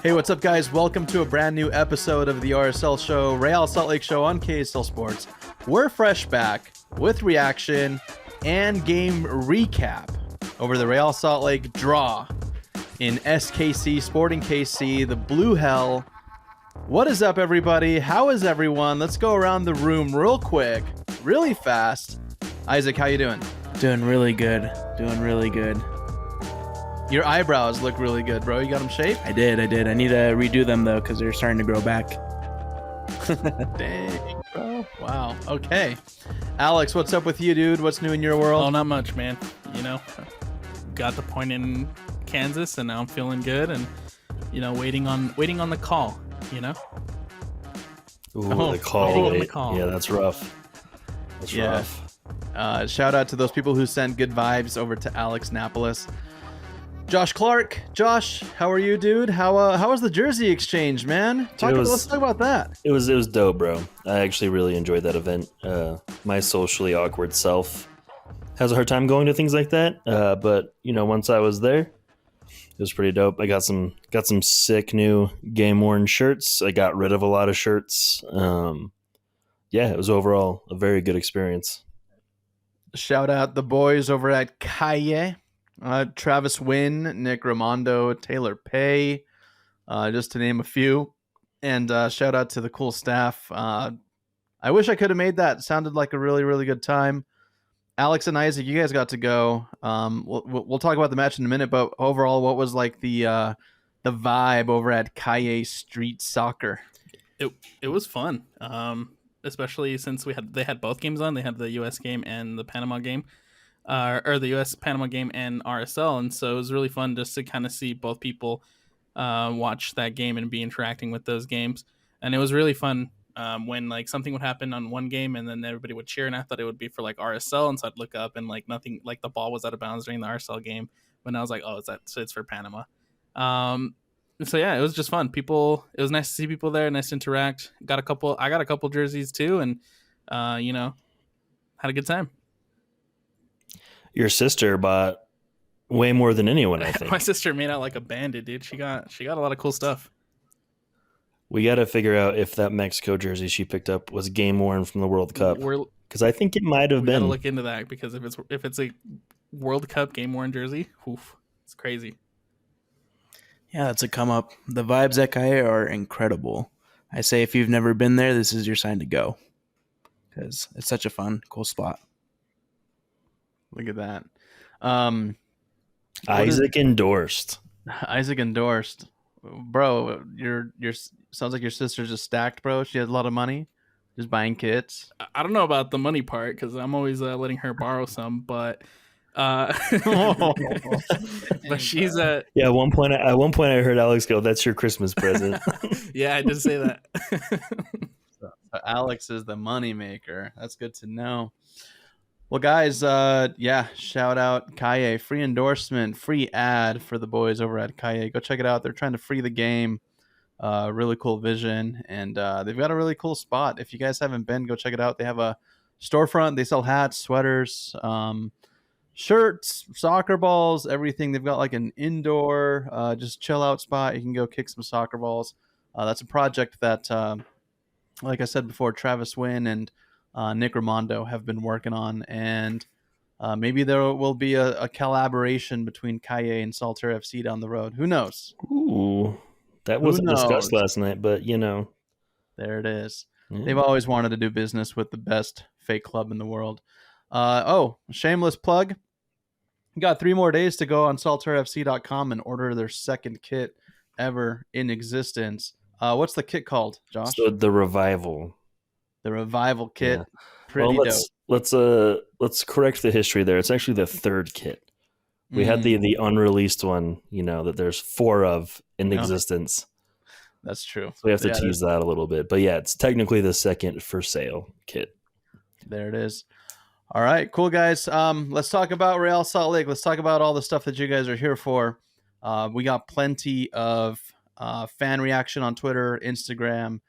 Hey, what's up, guys? Welcome to a brand new episode of the RSL Show, Real Salt Lake Show on KSL Sports. We're fresh back with reaction and game recap over the Real Salt Lake draw in SKC, Sporting KC, the Blue Hell. What is up, everybody? How is everyone? Let's go around the room real quick, really fast. Isaac, how you doing? Doing really good. Your eyebrows look really good, bro. You got them shaped? I did. I need to redo them, though, because they're starting to grow back. Dang, bro. Wow. Okay. Alex, what's up with you, dude? What's new in your world? Oh, not much, man. You know, got the point in Kansas, and now I'm feeling good, and waiting on the call. Ooh, the call. Waiting on the call. Yeah, that's rough. That's rough. Shout out to those people who sent good vibes over to Alex Napolis. Josh Clark. Josh, how are you, dude? How was the jersey exchange, man? Let's talk about that. It was dope, bro. I actually really enjoyed that event. My socially awkward self has a hard time going to things like that. But once I was there, it was pretty dope. I got some sick new game worn shirts. I got rid of a lot of shirts. It was overall a very good experience. Shout out the boys over at Calle. Travis Wynn, Nick Ramondo, Taylor Pay, just to name a few. And shout out to the cool staff. I wish I could have made that. Sounded like a really, really good time. Alex and Isaac, you guys got to go. We'll talk about the match in a minute, but overall, what was like the vibe over at Calle Street Soccer? It was fun, especially since they had both games on. They had the U.S. game and the Panama game. Or the U.S. Panama game and RSL, and so it was really fun just to kind of see both people watch that game and be interacting with those games. And it was really fun when like something would happen on one game and then everybody would cheer, and I thought it would be for like RSL, and so I'd look up and like nothing, like the ball was out of bounds during the RSL game, when I was like, oh, it's for Panama. So yeah, it was just fun. It was nice to see people there, nice to interact. I got a couple jerseys too, and had a good time. Your sister bought way more than anyone, I think. My sister made out like a bandit, dude. She got a lot of cool stuff. We got to figure out if that Mexico jersey she picked up was game worn from the World Cup, because I think it might have been. We got to look into that, because if it's a World Cup game worn jersey, it's crazy. Yeah, that's a come up. The vibes at Calle are incredible. I say if you've never been there, this is your sign to go, because it's such a fun, cool spot. Look at that. Isaac endorsed. Isaac endorsed. Bro, your sounds like your sister's just stacked, bro. She has a lot of money, just buying kits. I don't know about the money part, because I'm always letting her borrow some, but but she's At one point I heard Alex go, "That's your Christmas present." Yeah, I did say that. So Alex is the money maker. That's good to know. Well, guys, shout out Calle. Free endorsement, free ad for the boys over at Calle. Go check it out. They're trying to free the game. Really cool vision, and they've got a really cool spot. If you guys haven't been, go check it out. They have a storefront. They sell hats, sweaters, shirts, soccer balls, everything. They've got like an indoor, just chill out spot. You can go kick some soccer balls. That's a project that, like I said before, Travis Wynn and Nick Ramondo have been working on, and maybe there will be a collaboration between Calle and Salter FC down the road. Who knows? Ooh, that wasn't discussed last night, but there it is. Yeah. They've always wanted to do business with the best fake club in the world. Shameless plug. You got 3 more days to go on salterfc.com and order their second kit ever in existence. What's the kit called, Josh? So the Revival. The Revival kit. Yeah. Pretty dope. Let's correct the history there. It's actually the third kit. We had the unreleased one, that there's 4 of in existence. That's true. So we have to tease that a little bit. But yeah, it's technically the second for sale kit. There it is. All right, cool, guys. Let's talk about Real Salt Lake. Let's talk about all the stuff that you guys are here for. We got plenty of fan reaction on Twitter, Instagram.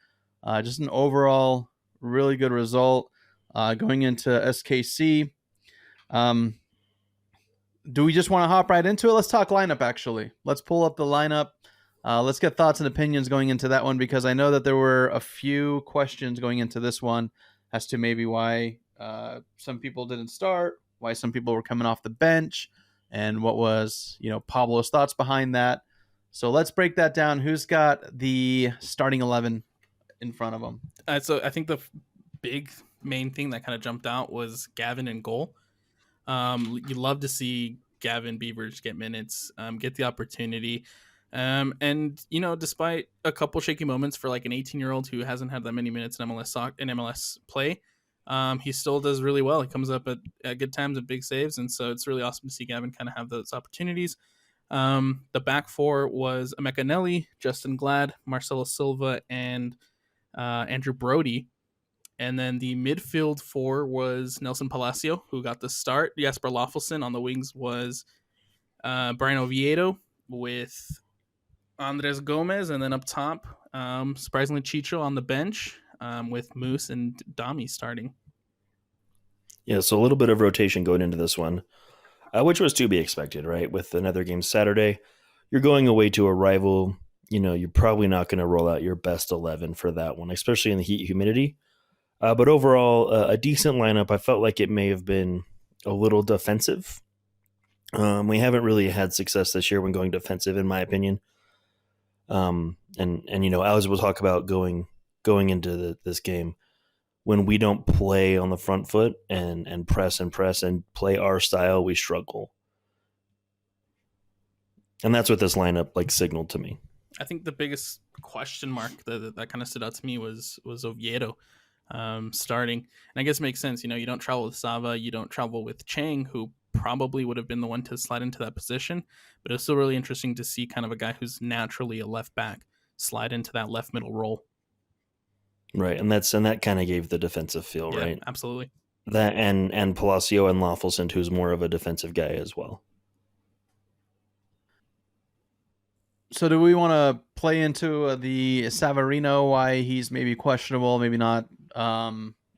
Just an overall really good result going into SKC. Do we just want to hop right into it? Let's talk lineup, actually. Let's pull up the lineup. Let's get thoughts and opinions going into that one, because I know that there were a few questions going into this one as to maybe why some people didn't start, why some people were coming off the bench, and what was, Pablo's thoughts behind that. So let's break that down. Who's got the starting 11 in front of them? So I think the big main thing that kind of jumped out was Gavin in goal. You love to see Gavin Beavers get minutes, get the opportunity. And despite a couple shaky moments for like an 18-year-old who hasn't had that many minutes in MLS play, he still does really well. He comes up at good times and big saves, and so it's really awesome to see Gavin kind of have those opportunities. The back four was Emeka Nelly, Justin Glad, Marcelo Silva, and Andrew Brody. And then the midfield four was Nelson Palacio, who got the start. Jasper Loffelson. On the wings was Brian Oviedo with Andres Gomez. And then up top, surprisingly, Chicho on the bench with Moose and Dami starting. Yeah, so a little bit of rotation going into this one, which was to be expected, right? With another game Saturday, you're going away to a rival. You're probably not going to roll out your best 11 for that one, especially in the heat humidity. But overall, a decent lineup. I felt like it may have been a little defensive. We haven't really had success this year when going defensive, in my opinion. And as we'll talk about going into this game, when we don't play on the front foot and press and play our style, we struggle. And that's what this lineup signaled to me. I think the biggest question mark that kind of stood out to me was Oviedo starting. And I guess it makes sense. You don't travel with Sava, you don't travel with Chang, who probably would have been the one to slide into that position. But it was still really interesting to see kind of a guy who's naturally a left back slide into that left middle role. Right, and that kind of gave the defensive feel, yeah, right? Absolutely. That and Palacio and Loffelson, who's more of a defensive guy as well. So do we want to play into the Savarino, why he's maybe questionable, maybe not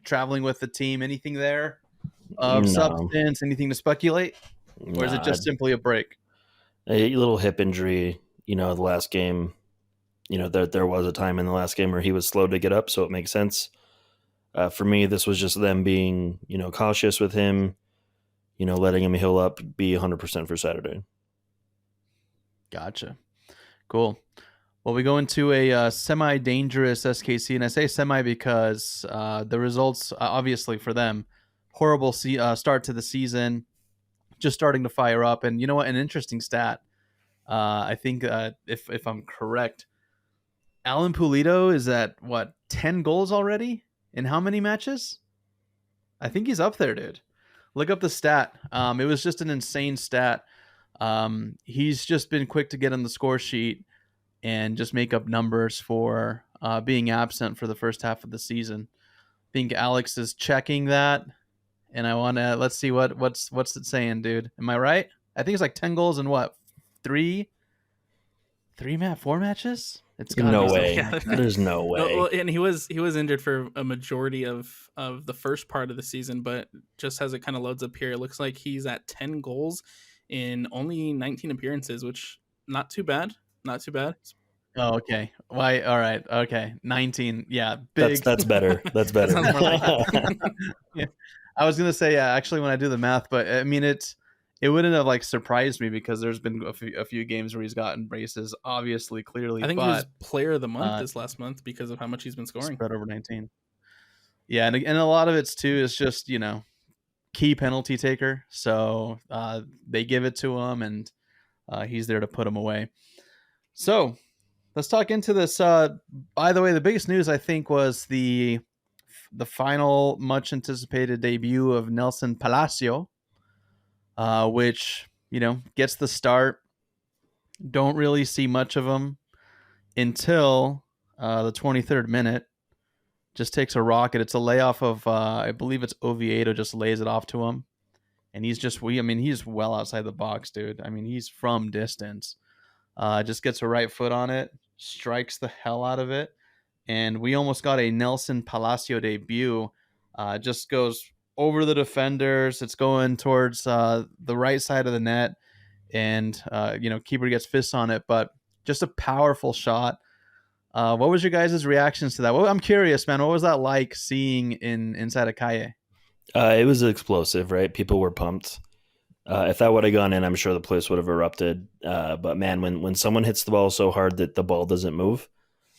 traveling with the team? Anything there of substance, anything to speculate? Or is it just simply a break? A little hip injury, the last game. There was a time in the last game where he was slow to get up, so it makes sense. For me, this was just them being, cautious with him, letting him heal up, be 100% for Saturday. Gotcha. Cool. Well, we go into a semi-dangerous SKC, and I say semi because the results, obviously for them, horrible start to the season, just starting to fire up. And you know what? An interesting stat. I think if I'm correct, Alan Pulido is at 10 goals already in how many matches? I think he's up there, dude. Look up the stat. It was just an insane stat. He's just been quick to get on the score sheet and just make up numbers for being absent for the first half of the season. I think Alex is checking that, and I want to let's see what's it saying, dude. Am I right? I think it's 10 goals in four matches. It's got no way. There's no way. Well, and he was injured for a majority of the first part of the season, but just as it kind of loads up here, it looks like he's at 10 goals in only 19 appearances, which not too bad. Not too bad. Oh, okay. Why? All right. Okay. 19. Yeah. Big. That's better. That's better. That sounds more like yeah. I was gonna say actually when I do the math, but I mean it wouldn't have surprised me because there's been a few games where he's gotten braces, obviously, clearly. I think he was player of the month this last month because of how much he's been scoring. Spread over 19. Yeah, and a lot of it's too is just key penalty taker. So they give it to him, and he's there to put him away. So let's talk into this. By the way, the biggest news I think was the final much anticipated debut of Nelson Palacio. Which, gets the start. Don't really see much of him until the 23rd minute. Just takes a rocket. It's a layoff of, I believe it's Oviedo, just lays it off to him. And he's he's well outside the box, dude. I mean, he's from distance. Just gets a right foot on it, strikes the hell out of it. And we almost got a Nelson Palacio debut. Just goes over the defenders. It's going towards the right side of the net, and keeper gets fists on it. But just a powerful shot. What was your guys' reactions to that? Well, I'm curious, man. What was that like seeing inside of Kaye? It was explosive, right? People were pumped. If that would have gone in, I'm sure the place would have erupted. But man, when someone hits the ball so hard that the ball doesn't move,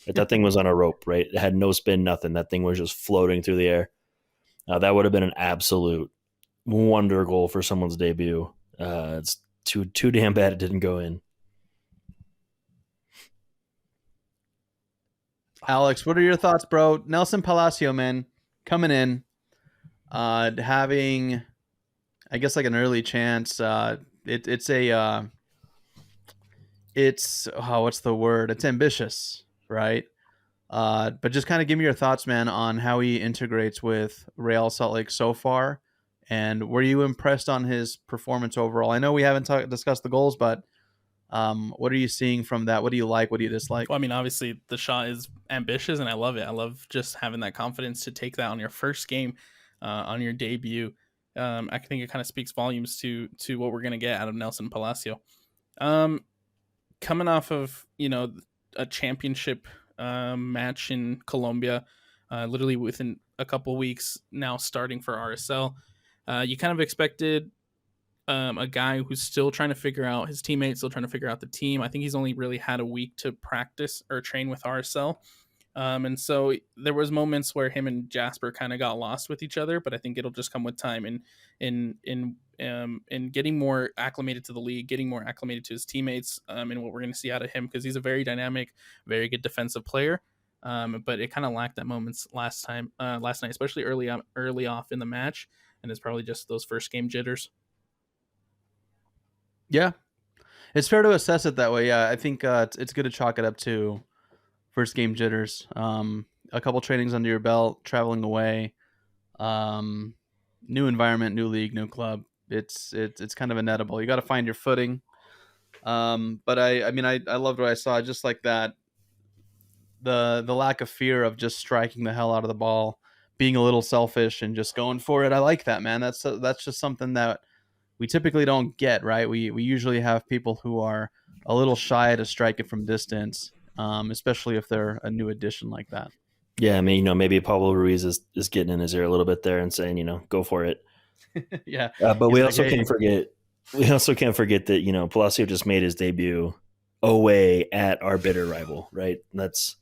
that thing was on a rope, right? It had no spin, nothing. That thing was just floating through the air. That would have been an absolute wonder goal for someone's debut. It's too damn bad it didn't go in. Alex, what are your thoughts, bro? Nelson Palacio, man, coming in, having, I guess, like an early chance. It's what's the word? It's ambitious, right? But just kind of give me your thoughts, man, on how he integrates with Real Salt Lake so far, and were you impressed on his performance overall? I know we haven't discussed the goals, but what are you seeing from that? What do you like? What do you dislike? Well, I mean, obviously the shot is ambitious, and I love it. I love just having that confidence to take that on your first game, on your debut. I think it kind of speaks volumes to what we're gonna get out of Nelson Palacio. Coming off of a championship match in Colombia, literally within a couple weeks now, starting for RSL, you kind of expected a guy who's still trying to figure out his teammates, still trying to figure out the team. I think he's only really had a week to practice or train with RSL. And so there was moments where him and Jasper kind of got lost with each other, but I think it'll just come with time and in getting more acclimated to the league, getting more acclimated to his teammates, and what we're going to see out of him, because he's a very dynamic, very good defensive player. But it kind of lacked that moments last night, especially early off in the match, and it's probably just those first game jitters. Yeah, it's fair to assess it that way. Yeah, I think it's good to chalk it up to first game jitters. A couple trainings under your belt, traveling away, new environment, new league, new club. It's kind of inedible. You got to find your footing. But I mean, I loved what I saw. Just like that, the lack of fear of just striking the hell out of the ball, being a little selfish and just going for it. I like that, man. That's just something that we typically don't get, right? We usually have people who are a little shy to strike it from distance, especially if they're a new addition like that. Yeah, I mean, maybe Pablo Ruiz is getting in his ear a little bit there and saying, go for it. Yeah, but we also can't forget that Palacio just made his debut away at our bitter rival, right? That's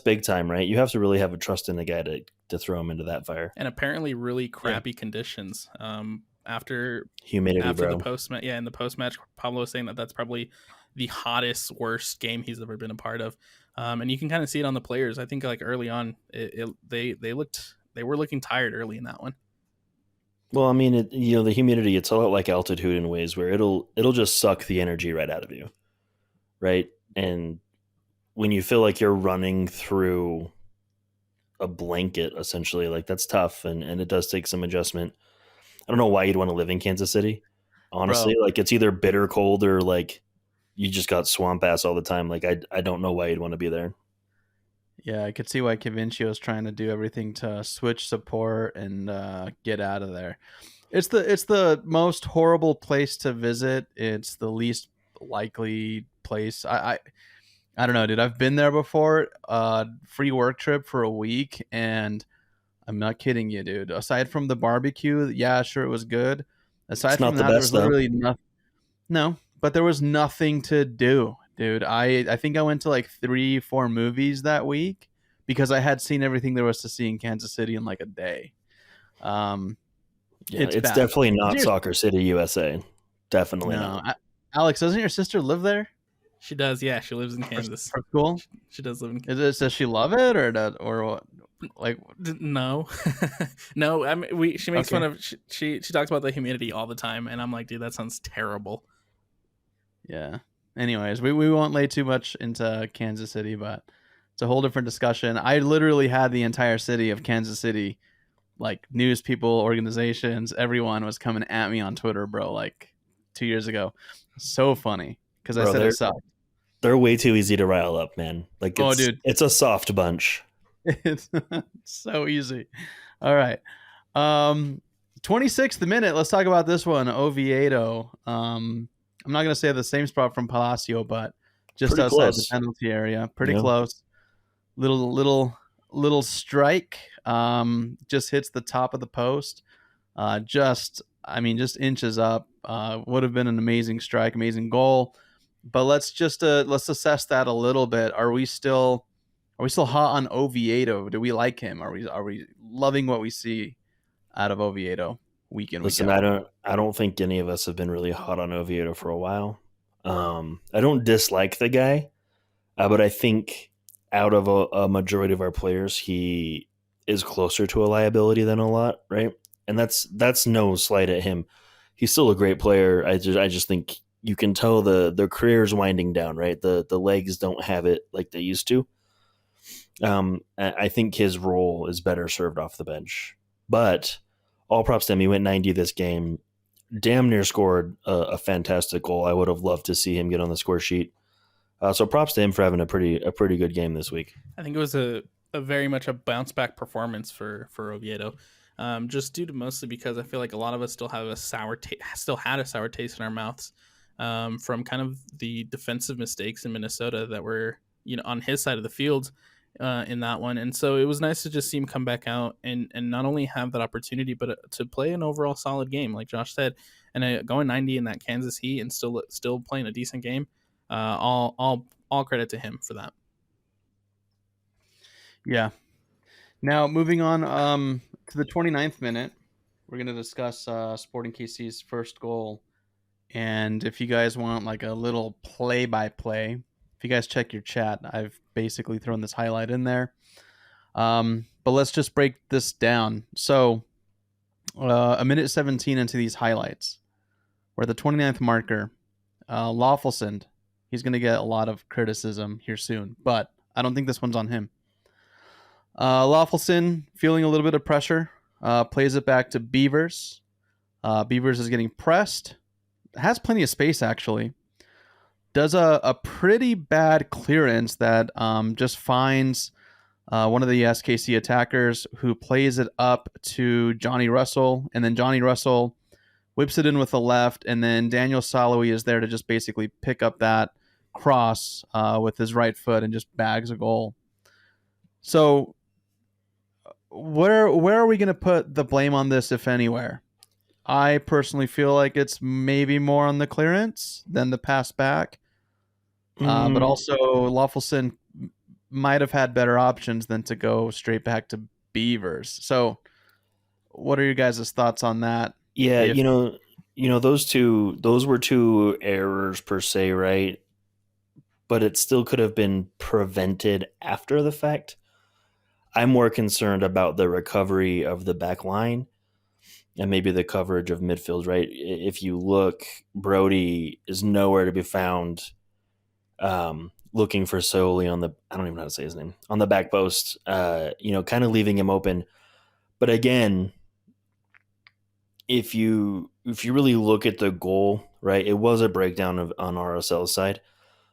big time, right? You have to really have a trust in the guy to throw him into that fire. And apparently, really crappy conditions. After humidity, bro. In the post match, Pablo was saying that that's probably the hottest, worst game he's ever been a part of. And you can kind of see it on the players. I think like early on, they were looking tired early in that one. Well, I mean, the humidity, it's a lot like altitude in ways where it'll just suck the energy right out of you, right? And when you feel like you're running through a blanket, essentially, like that's tough, and it does take some adjustment. I don't know why you'd want to live in Kansas City, honestly. Bro. Like it's either bitter cold or like you just got swamp ass all the time. Like I don't know why you'd want to be there. Yeah, I could see why Cavincio is trying to do everything to switch support and get out of there. It's the most horrible place to visit. It's the least likely place. I don't know, dude. I've been there before. Free work trip for a week, and I'm not kidding you, dude. Aside from the barbecue, yeah, sure, it was good. Aside from that, there was literally nothing. No, but there was nothing to do, dude. I think I went to like 3-4 movies that week because I had seen everything there was to see in Kansas City in like a day. It's definitely not Soccer City, USA. Definitely not. Alex, doesn't your sister live there? She does, yeah. She lives in Kansas. For school? She does live in Kansas. Does she love it or what? Like no, no. I mean, she makes fun of. She talks about the humidity all the time, and I'm like, dude, that sounds terrible. Yeah. Anyways, we won't lay too much into Kansas City, but it's a whole different discussion. I literally had the entire city of Kansas City, like news people, organizations, everyone was coming at me on Twitter, bro. Like 2 years ago, so funny because I said it sucked. They're way too easy to rile up, man. Like, dude, it's a soft bunch. It's so easy. All right. 26th minute. Let's talk about this one. Oviedo. I'm not going to say the same spot from Palacio, but just Pretty outside the close. penalty area. Pretty Yeah. close. Little strike. Just hits the top of the post. Just inches up. Would have been an amazing strike, amazing goal. But let's assess that a little bit. Are we still hot on Oviedo? Do we like him? Are we loving what we see out of Oviedo week in, week Listen, out? I don't think any of us have been really hot on Oviedo for a while. I don't dislike the guy, but I think out of a majority of our players, he is closer to a liability than a lot, right? And that's no slight at him. He's still a great player. I just think you can tell the career's winding down, right? The legs don't have it like they used to. I think his role is better served off the bench. But all props to him. He went 90 this game. Damn near scored a fantastic goal. I would have loved to see him get on the score sheet. So props to him for having a pretty good game this week. I think it was a very much a bounce back performance for Oviedo, just due to mostly because I feel like a lot of us still have still had a sour taste in our mouths from kind of the defensive mistakes in Minnesota that were on his side of the field in that one, and so it was nice to just see him come back out and not only have that opportunity, but to play an overall solid game, like Josh said, and going 90 in that Kansas Heat and still playing a decent game. All credit to him for that. Yeah. Now moving on to the 29th minute, we're going to discuss Sporting KC's first goal. And if you guys want like a little play-by-play, if you guys check your chat, I've basically thrown this highlight in there. But let's just break this down. So a minute 17 into these highlights, where the 29th marker, Lawfulson, he's going to get a lot of criticism here soon, but I don't think this one's on him. Lawfulson feeling a little bit of pressure, plays it back to Beavers. Beavers is getting pressed, has plenty of space actually. Does a pretty bad clearance that just finds one of the SKC attackers, who plays it up to Johnny Russell, and then Johnny Russell whips it in with the left, and then Daniel Saloui is there to just basically pick up that cross with his right foot and just bags a goal. So where are we going to put the blame on this, if anywhere? I personally feel like it's maybe more on the clearance than the pass back. But also Lawfulson might have had better options than to go straight back to Beavers. So what are your guys' thoughts on that? Yeah, those were two errors per se, right? But it still could have been prevented after the fact. I'm more concerned about the recovery of the back line and maybe the coverage of midfield, right? If you look, Brody is nowhere to be found, looking for Soli on the, I don't even know how to say his name, on the back post, kind of leaving him open. But again, if you really look at the goal, right, it was a breakdown on RSL's side,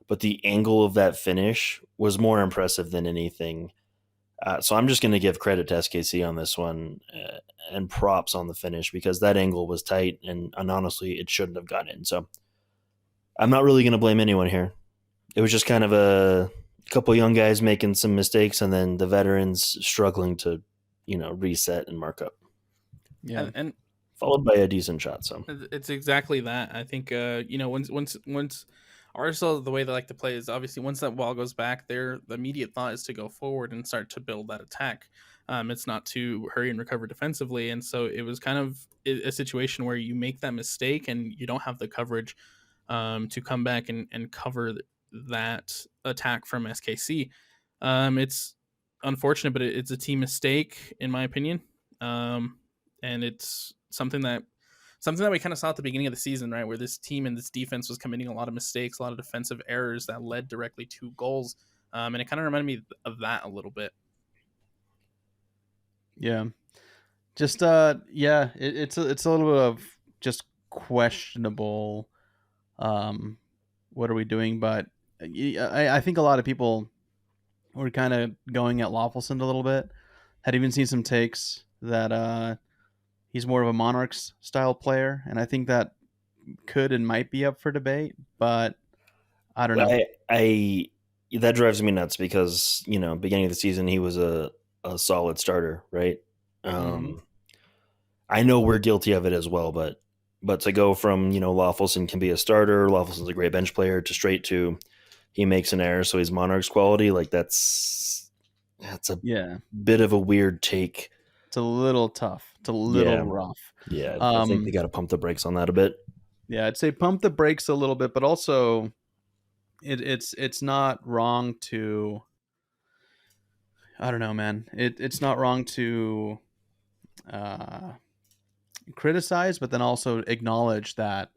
but the angle of that finish was more impressive than anything. So I'm just going to give credit to SKC on this one and props on the finish, because that angle was tight and honestly it shouldn't have gotten in. So I'm not really going to blame anyone here. It was just kind of a couple young guys making some mistakes and then the veterans struggling to, reset and mark up. Yeah, and followed by a decent shot. So it's exactly that. I think once RSL, the way they like to play is obviously once that ball goes back, the immediate thought is to go forward and start to build that attack. It's not to hurry and recover defensively, and so it was kind of a situation where you make that mistake and you don't have the coverage to come back and cover that attack from SKC. It's unfortunate, but it's a team mistake in my opinion, and it's something that we kind of saw at the beginning of the season, right, where this team and this defense was committing a lot of mistakes, a lot of defensive errors that led directly to goals, and it kind of reminded me of that a little bit. Yeah, just it's a little bit of just questionable. What are we doing? But I think a lot of people were kind of going at Lawfulson a little bit. Had even seen some takes that he's more of a Monarchs style player, and I think that could and might be up for debate. But I don't know. I that drives me nuts because beginning of the season he was a solid starter, right? Mhm. I know we're guilty of it as well, but to go from Lawfulson can be a starter, Lawfulson's a great bench player, to straight to he makes an error, so he's Monarchs quality. Like that's a Yeah, bit of a weird take. it's a little tough. It's a little Yeah, rough. yeah. I think they got to pump the brakes on that a bit. Yeah, I'd say pump the brakes a little bit, but also it's not wrong to, I don't know, man. It's not wrong to uh, criticize, but then also acknowledge that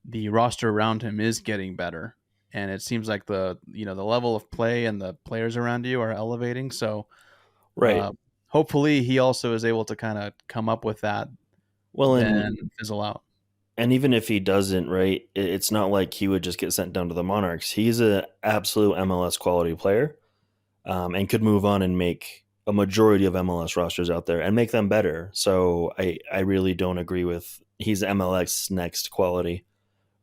the roster around him is getting better, and it seems like the level of play and the players around you are elevating. So Right. hopefully he also is able to kind of come up with that, Well, then fizzle out. and even if he doesn't, right, it's not like he would just get sent down to the Monarchs. He's an absolute MLS quality player, and could move on and make a majority of MLS rosters out there and make them better. So I really don't agree with he's MLS next quality,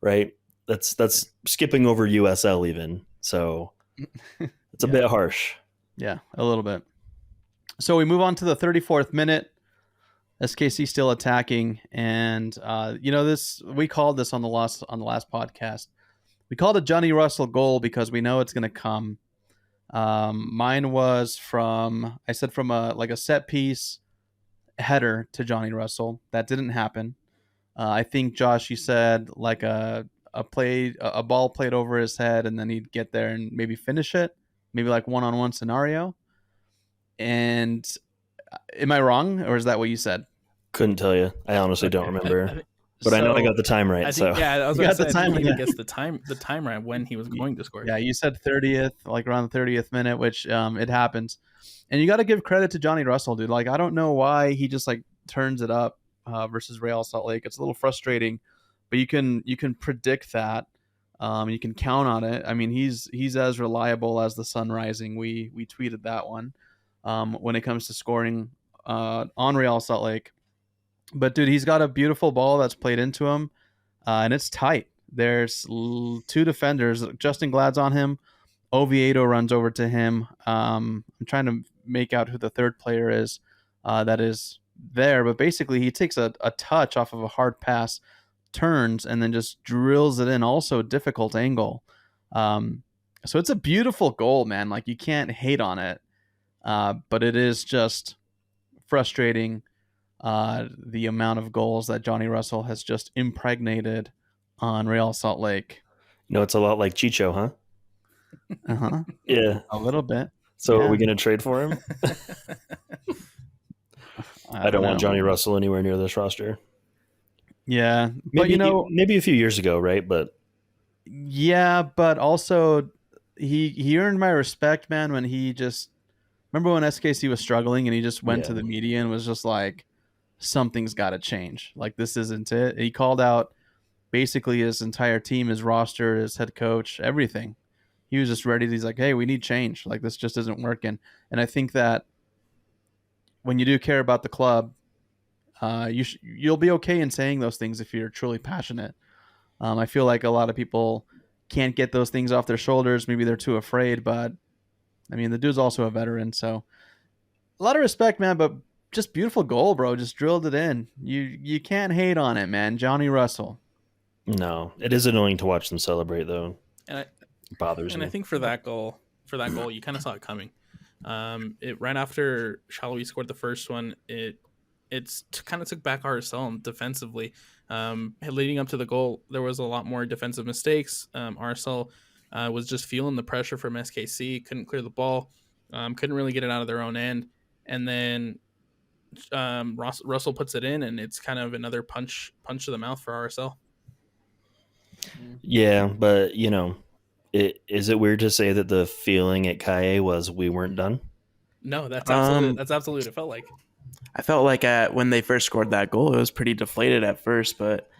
right? That's skipping over USL even. So it's a Yeah. bit harsh. Yeah, a little bit. So we move on to the 34th minute. SKC still attacking, and this, we called this on the last podcast. We called it Johnny Russell goal because we know it's going to come. Mine was from a set piece header to Johnny Russell. That didn't happen. I think, Josh, you said like a ball played over his head, and then he'd get there and maybe finish it, maybe like one-on-one scenario. And am I wrong, or is that what you said? Couldn't tell you. I honestly don't remember. But I know I got the time right. I think, so yeah, I was You going got to say, the I time, think he even yeah. gets the time right when he was going to score. Yeah, you said 30th, like around the 30th minute, which it happens. And you got to give credit to Johnny Russell, dude. Like, I don't know why he just like turns it up versus Real Salt Lake. It's a little frustrating, but you can predict that. You can count on it. I mean, he's as reliable as the sun rising. We tweeted that one when it comes to scoring on Real Salt Lake. But dude, he's got a beautiful ball that's played into him, and it's tight. There's two defenders. Justin Glad's on him. Oviedo runs over to him. I'm trying to make out who the third player is that is there, but basically he takes a touch off of a hard pass, turns, and then just drills it in. Also, difficult angle. So it's a beautiful goal, man. Like, you can't hate on it, but it is just frustrating. The amount of goals that Johnny Russell has just impregnated on Real Salt Lake. it's a lot like Chicho, huh? Uh-huh. Yeah. A little bit. So Yeah. are we going to trade for him? I don't want know. Johnny Russell anywhere near this roster. Yeah, Maybe, but maybe a few years ago, right? But yeah, but also he earned my respect, man, when he just, remember when SKC was struggling and he just went to the media and was just like, something's got to change. Like, this isn't it. He called out basically his entire team, his roster, his head coach, everything. He was just ready. He's like, hey, we need change. Like, this just isn't working. And I think that when you do care about the club, you'll be okay in saying those things if you're truly passionate. I feel like a lot of people can't get those things off their shoulders. Maybe they're too afraid, but I mean, the dude's also a veteran, so a lot of respect, man. But just beautiful goal, bro. Just drilled it in. You can't hate on it, man. Johnny Russell. no, it is annoying to watch them celebrate, though. And It bothers me. I think for that goal, you kind of saw it coming. It right after Shalwi scored the first one, it's kind of took back RSL defensively. Leading up to the goal, there was a lot more defensive mistakes. RSL was just feeling the pressure from SKC, couldn't clear the ball, couldn't really get it out of their own end, and then Russell puts it in, and it's kind of another punch to the mouth for RSL. Yeah, but is it weird to say that the feeling at Kaye was we weren't done? No, that's absolutely what it felt like. I felt like when they first scored that goal, it was pretty deflated at first, but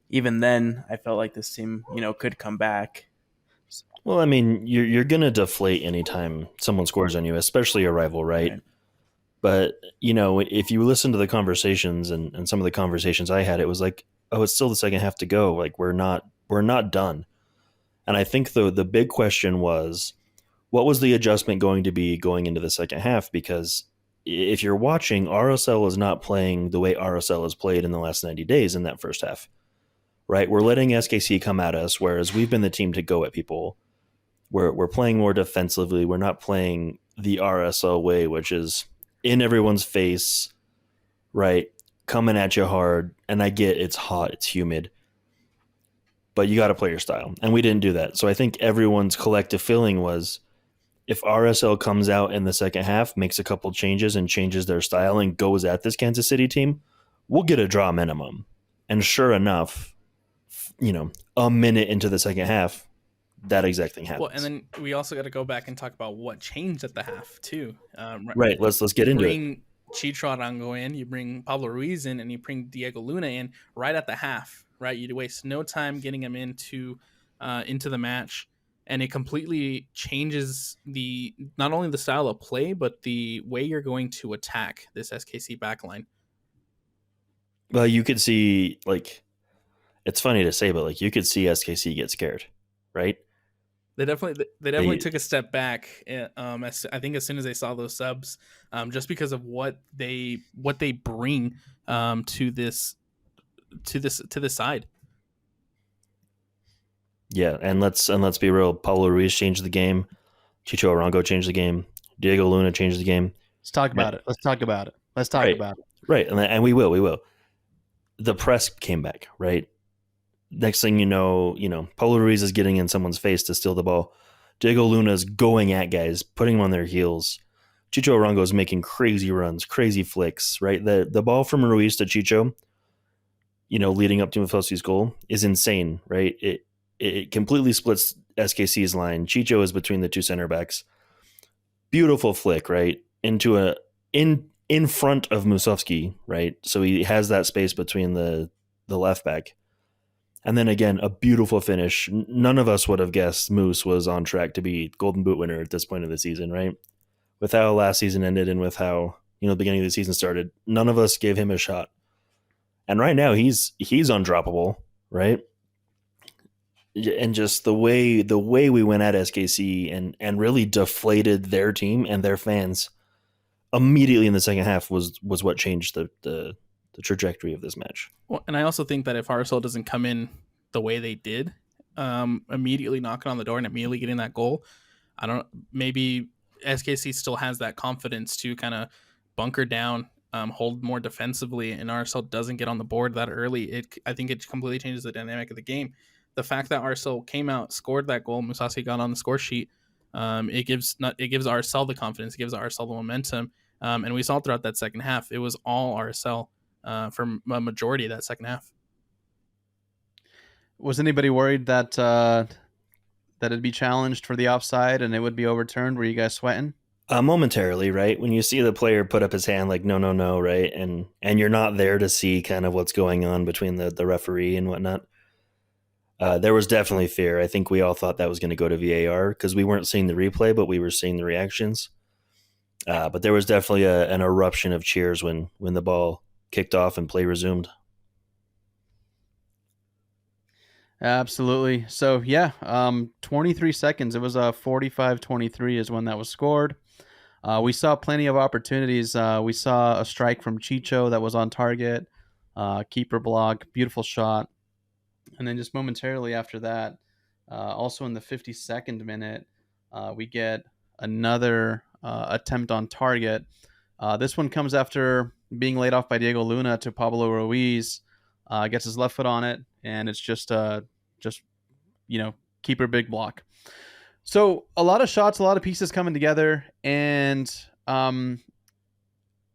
even then, I felt like this team, could come back. Well, I mean, you're gonna deflate anytime someone scores on you, especially a rival, right? But if you listen to the conversations and some of the conversations I had, it was like, oh, it's still the second half to go. Like we're not done. And I think the big question was, what was the adjustment going to be going into the second half? Because if you're watching, RSL is not playing the way RSL has played in the last 90 days in that first half, right? We're letting SKC come at us, whereas we've been the team to go at people. We're playing more defensively. We're not playing the RSL way, which is in everyone's face, right? Coming at you hard. And I get it's hot, it's humid, but you got to play your style. And we didn't do that. So I think everyone's collective feeling was, if RSL comes out in the second half, makes a couple changes and changes their style and goes at this Kansas City team, we'll get a draw minimum. And sure enough, a minute into the second half, that exact thing happens. Well, and then we also got to go back and talk about what changed at the half too. Right. Let's get into it. Bring Chicho Arango in, you bring Pablo Ruiz in, and you bring Diego Luna in right at the half. Right, you waste no time getting him into the match, and it completely changes not only the style of play, but the way you're going to attack this SKC backline. Well, you could see, it's funny to say, but you could see SKC get scared, right? They definitely took a step back. I think as soon as they saw those subs, just because of what they bring to this side. Yeah, and let's be real. Pablo Ruiz changed the game. Chicho Arango changed the game. Diego Luna changed the game. Let's talk about it. Right, and we will. The press came back, right? Next thing you know, Pablo Ruiz is getting in someone's face to steal the ball. Diego Luna is going at guys, putting them on their heels. Chicho Arango is making crazy runs, crazy flicks, right? The ball from Ruiz to Chicho, leading up to Mafosi's goal is insane, right? It completely splits SKC's line. Chicho is between the two center backs. Beautiful flick, right? Into in front of Musovski, right? So he has that space between the left back. And then again, a beautiful finish. None of us would have guessed Moose was on track to be Golden Boot winner at this point of the season, right? With how last season ended and with how, the beginning of the season started, none of us gave him a shot. And right now he's undroppable, right? And just the way we went at SKC and really deflated their team and their fans immediately in the second half was what changed the trajectory of this match. Well, and I also think that if RSL doesn't come in the way they did, immediately knocking on the door and immediately getting that goal, maybe SKC still has that confidence to kind of bunker down, hold more defensively, and RSL doesn't get on the board that early. I think it completely changes the dynamic of the game. The fact that RSL came out, scored that goal, Musasi got on the score sheet, it gives RSL the confidence, it gives RSL the momentum, and we saw throughout that second half, it was all RSL for a majority of that second half. Was anybody worried that it'd be challenged for the offside and it would be overturned? Were you guys sweating? Momentarily, right? When you see the player put up his hand like no, right, and you're not there to see kind of what's going on between the referee and whatnot. There was definitely fear. I think we all thought that was going to go to VAR because we weren't seeing the replay, but we were seeing the reactions. But there was definitely an eruption of cheers when the ball kicked off and play resumed. Absolutely. So, 23 seconds. It was 45-23 is when that was scored. We saw plenty of opportunities. We saw a strike from Chicho that was on target. Keeper block, beautiful shot. And then just momentarily after that, also in the 52nd minute, we get another attempt on target. This one comes after being laid off by Diego Luna to Pablo Ruiz. Gets his left foot on it, and it's just keeper big block. So a lot of shots, a lot of pieces coming together, and I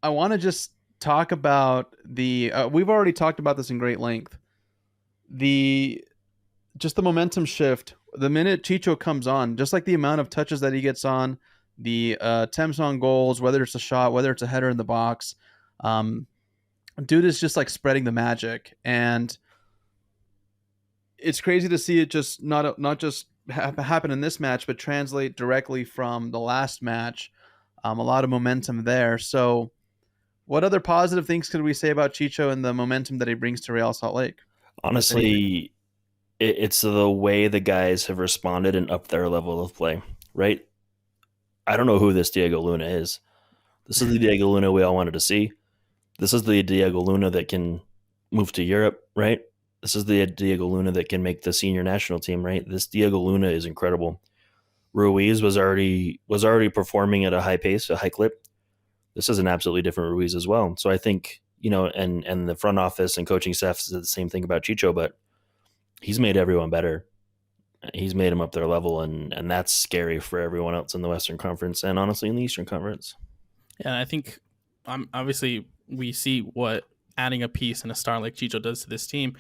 want to just talk about we've already talked about this in great length. The momentum shift the minute Chicho comes on, just like the amount of touches that he gets on, the attempts on goals, whether it's a shot, whether it's a header in the box, dude is just like spreading the magic, and it's crazy to see it just not just happen in this match, but translate directly from the last match. A lot of momentum there. So, what other positive things could we say about Chicho and the momentum that he brings to Real Salt Lake? Honestly, it's the way the guys have responded and upped their level of play, right? I don't know who this Diego Luna is. This is the Diego Luna we all wanted to see. This is the Diego Luna that can move to Europe, right? This is the Diego Luna that can make the senior national team, right? This Diego Luna is incredible. Ruiz was already performing at a high pace, a high clip. This is an absolutely different Ruiz as well. So I think, and the front office and coaching staff said the same thing about Chicho, but he's made everyone better. He's made them up their level, and that's scary for everyone else in the Western Conference and honestly in the Eastern Conference. Yeah, I think obviously we see what adding a piece and a star like Chicho does to this team.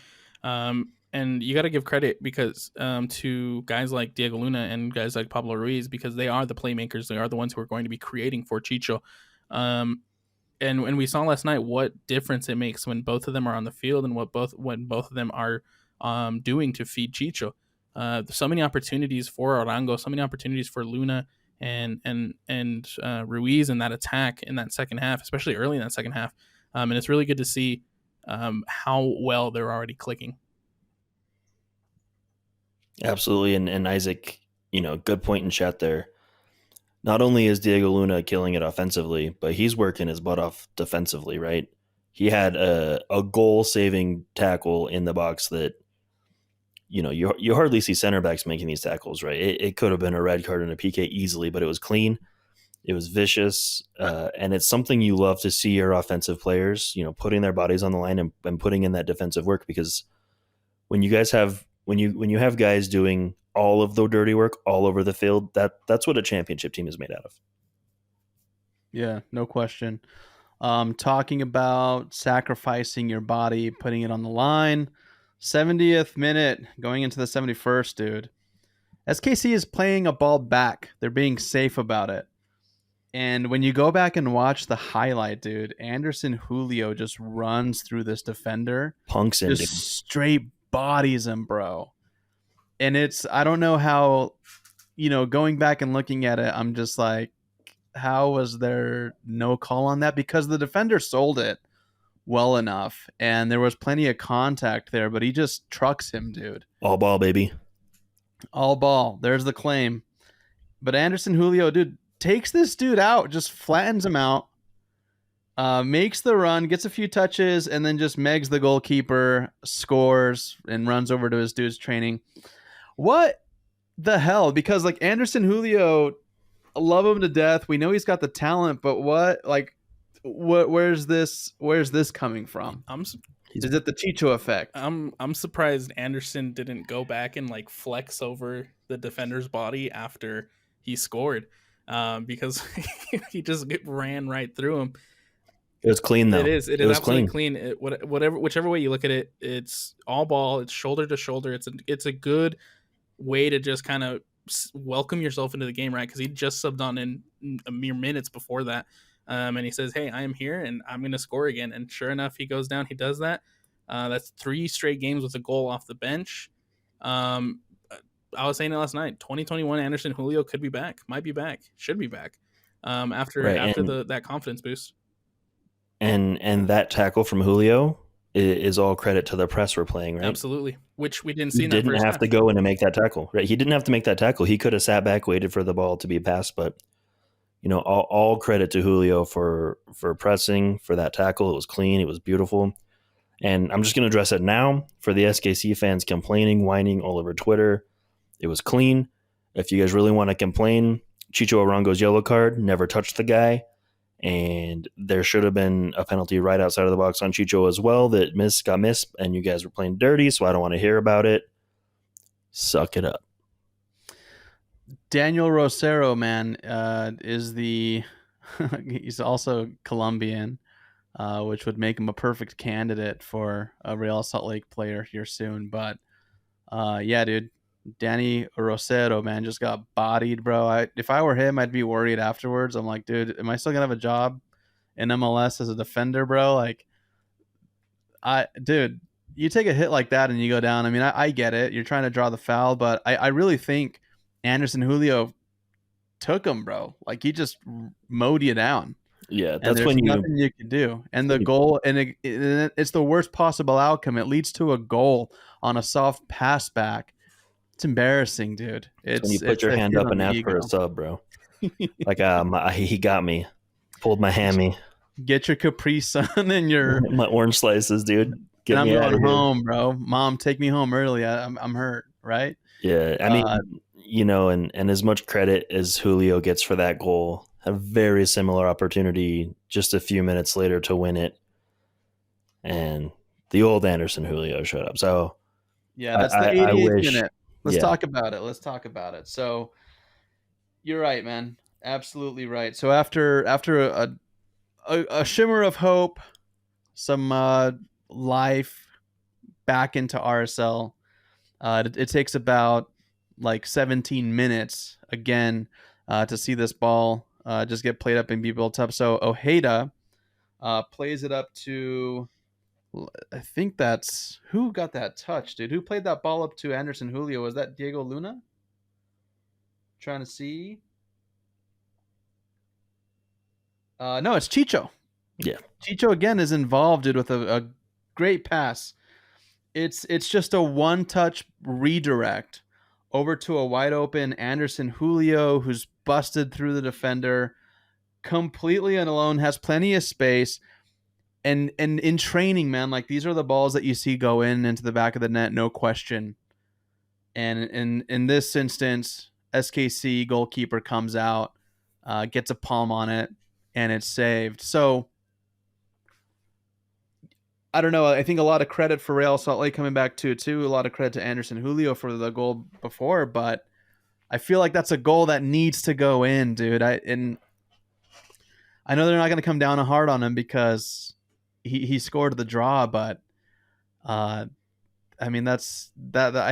And you got to give credit because to guys like Diego Luna and guys like Pablo Ruiz, because they are the playmakers. They are the ones who are going to be creating for Chicho. And we saw last night what difference it makes when both of them are on the field and when both of them are doing to feed Chicho. So many opportunities for Arango, so many opportunities for Luna and Ruiz in that attack in that second half, especially early in that second half. And it's really good to see how well they're already clicking. Absolutely. And Isaac, good point in chat there. Not only is Diego Luna killing it offensively, but he's working his butt off defensively, right? He had a goal-saving tackle in the box that, you hardly see center backs making these tackles, right? It could have been a red card and a PK easily, but it was clean. It was vicious, and it's something you love to see your offensive players, putting their bodies on the line and putting in that defensive work, because when you have guys doing all of the dirty work all over the field, that's what a championship team is made out of. Yeah, no question. Talking about sacrificing your body, putting it on the line. 70th minute, going into the 71st, dude. SKC is playing a ball back. They're being safe about it. And when you go back and watch the highlight, dude, Anderson Julio just runs through this defender. Punks him, just straight bodies him, bro. And I don't know how, going back and looking at it, I'm just like, how was there no call on that? Because the defender sold it well enough, and there was plenty of contact there, but he just trucks him, dude. All ball, baby. All ball. There's the claim. But Anderson Julio, dude, takes this dude out, just flattens him out, makes the run, gets a few touches, and then just megs the goalkeeper, scores, and runs over to his dude's training. What the hell? Because, Anderson Julio, I love him to death. We know he's got the talent, but where's this coming from? Is it the Chicho effect? I'm surprised Anderson didn't go back and flex over the defender's body after he scored, because he just ran right through him. It was clean though. It is absolutely clean. Whichever way you look at it, it's all ball. It's shoulder to shoulder. It's a good way to just kind of welcome yourself into the game, right? Because he just subbed on in a mere minutes before that. And he says, hey, I am here and I'm going to score again. And sure enough, he goes down. He does that. That's 3 straight games with a goal off the bench. I was saying it last night. 2021 Anderson Julio could be back. Might be back. Should be back. After that confidence boost. And that tackle from Julio is all credit to the press we're playing, right? Absolutely. Which we didn't see. He didn't have to go in and make that tackle, right? He didn't have to make that tackle. He could have sat back, waited for the ball to be passed, but all credit to Julio for pressing, for that tackle. It was clean. It was beautiful. And I'm just going to address it now for the SKC fans complaining, whining all over Twitter. It was clean. If you guys really want to complain, Chicho Arango's yellow card, never touched the guy. And there should have been a penalty right outside of the box on Chicho as well that got missed, and you guys were playing dirty, so I don't want to hear about it. Suck it up. Daniel Rosero, man, he's also Colombian, which would make him a perfect candidate for a Real Salt Lake player here soon. But yeah, dude, Danny Rosero, man, just got bodied, bro. If I were him, I'd be worried afterwards. I'm like, dude, am I still gonna have a job in MLS as a defender, bro? Dude, you take a hit like that and you go down. I mean, I get it. You're trying to draw the foul, but I really think Anderson Julio took him, bro. He just mowed you down. Yeah, and that's there's when you nothing you can do. And the goal, and it's the worst possible outcome. It leads to a goal on a soft pass back. It's embarrassing, dude. that's when you put It's your a hand hit up on and the ask for a ego. sub, bro. Like he got me, pulled my hammy, Get your Capri Sun and your, my orange slices, dude. and Get I'm me out going of here. home, bro. Mom, take me home early. I'm hurt, right? Yeah, I mean, and as much credit as Julio gets for that goal, a very similar opportunity just a few minutes later to win it, and the old Anderson Julio showed up. So Yeah, that's the I 88th wish, minute. Let's yeah, talk about it. Let's talk about it. So you're right, man. Absolutely right. So after a shimmer of hope, some life back into RSL. It takes about like 17 minutes again to see this ball just get played up and be built up. So Ojeda plays it up to, I think that's, who got that touch, dude? Who played that ball up to Anderson Julio? Was that Diego Luna? Trying to see. No, it's Chicho. yeah. Chicho again is involved, dude, with a great pass. It's just a one-touch redirect over to a wide open Anderson Julio who's busted through the defender completely and alone, has plenty of space. And in training, man, like these are the balls that you see go into the back of the net, no question. And in this instance, SKC goalkeeper comes out, gets a palm on it, and it's saved. So I don't know. I think a lot of credit for Real Salt Lake coming back too. A lot of credit to Anderson Julio for the goal before, but I feel like that's a goal that needs to go in, dude. I know they're not going to come down hard on him because he scored the draw, but I mean I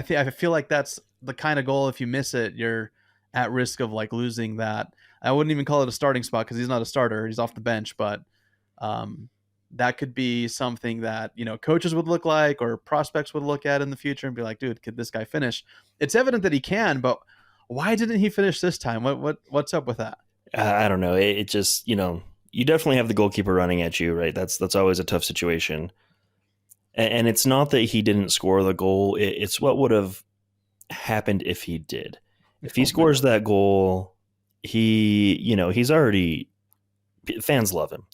feel like that's the kind of goal. If you miss it, you're at risk of like losing that. I wouldn't even call it a starting spot because he's not a starter; he's off the bench, but. That could be something that coaches would look like or prospects would look at in the future and be like, dude, could this guy finish? It's evident that he can, but why didn't he finish this time? What's up with that? I don't know. It just you definitely have the goalkeeper running at you, right? That's always a tough situation. And it's not that he didn't score the goal; it's what would have happened if he did. If he scores that goal, he's already, fans love him.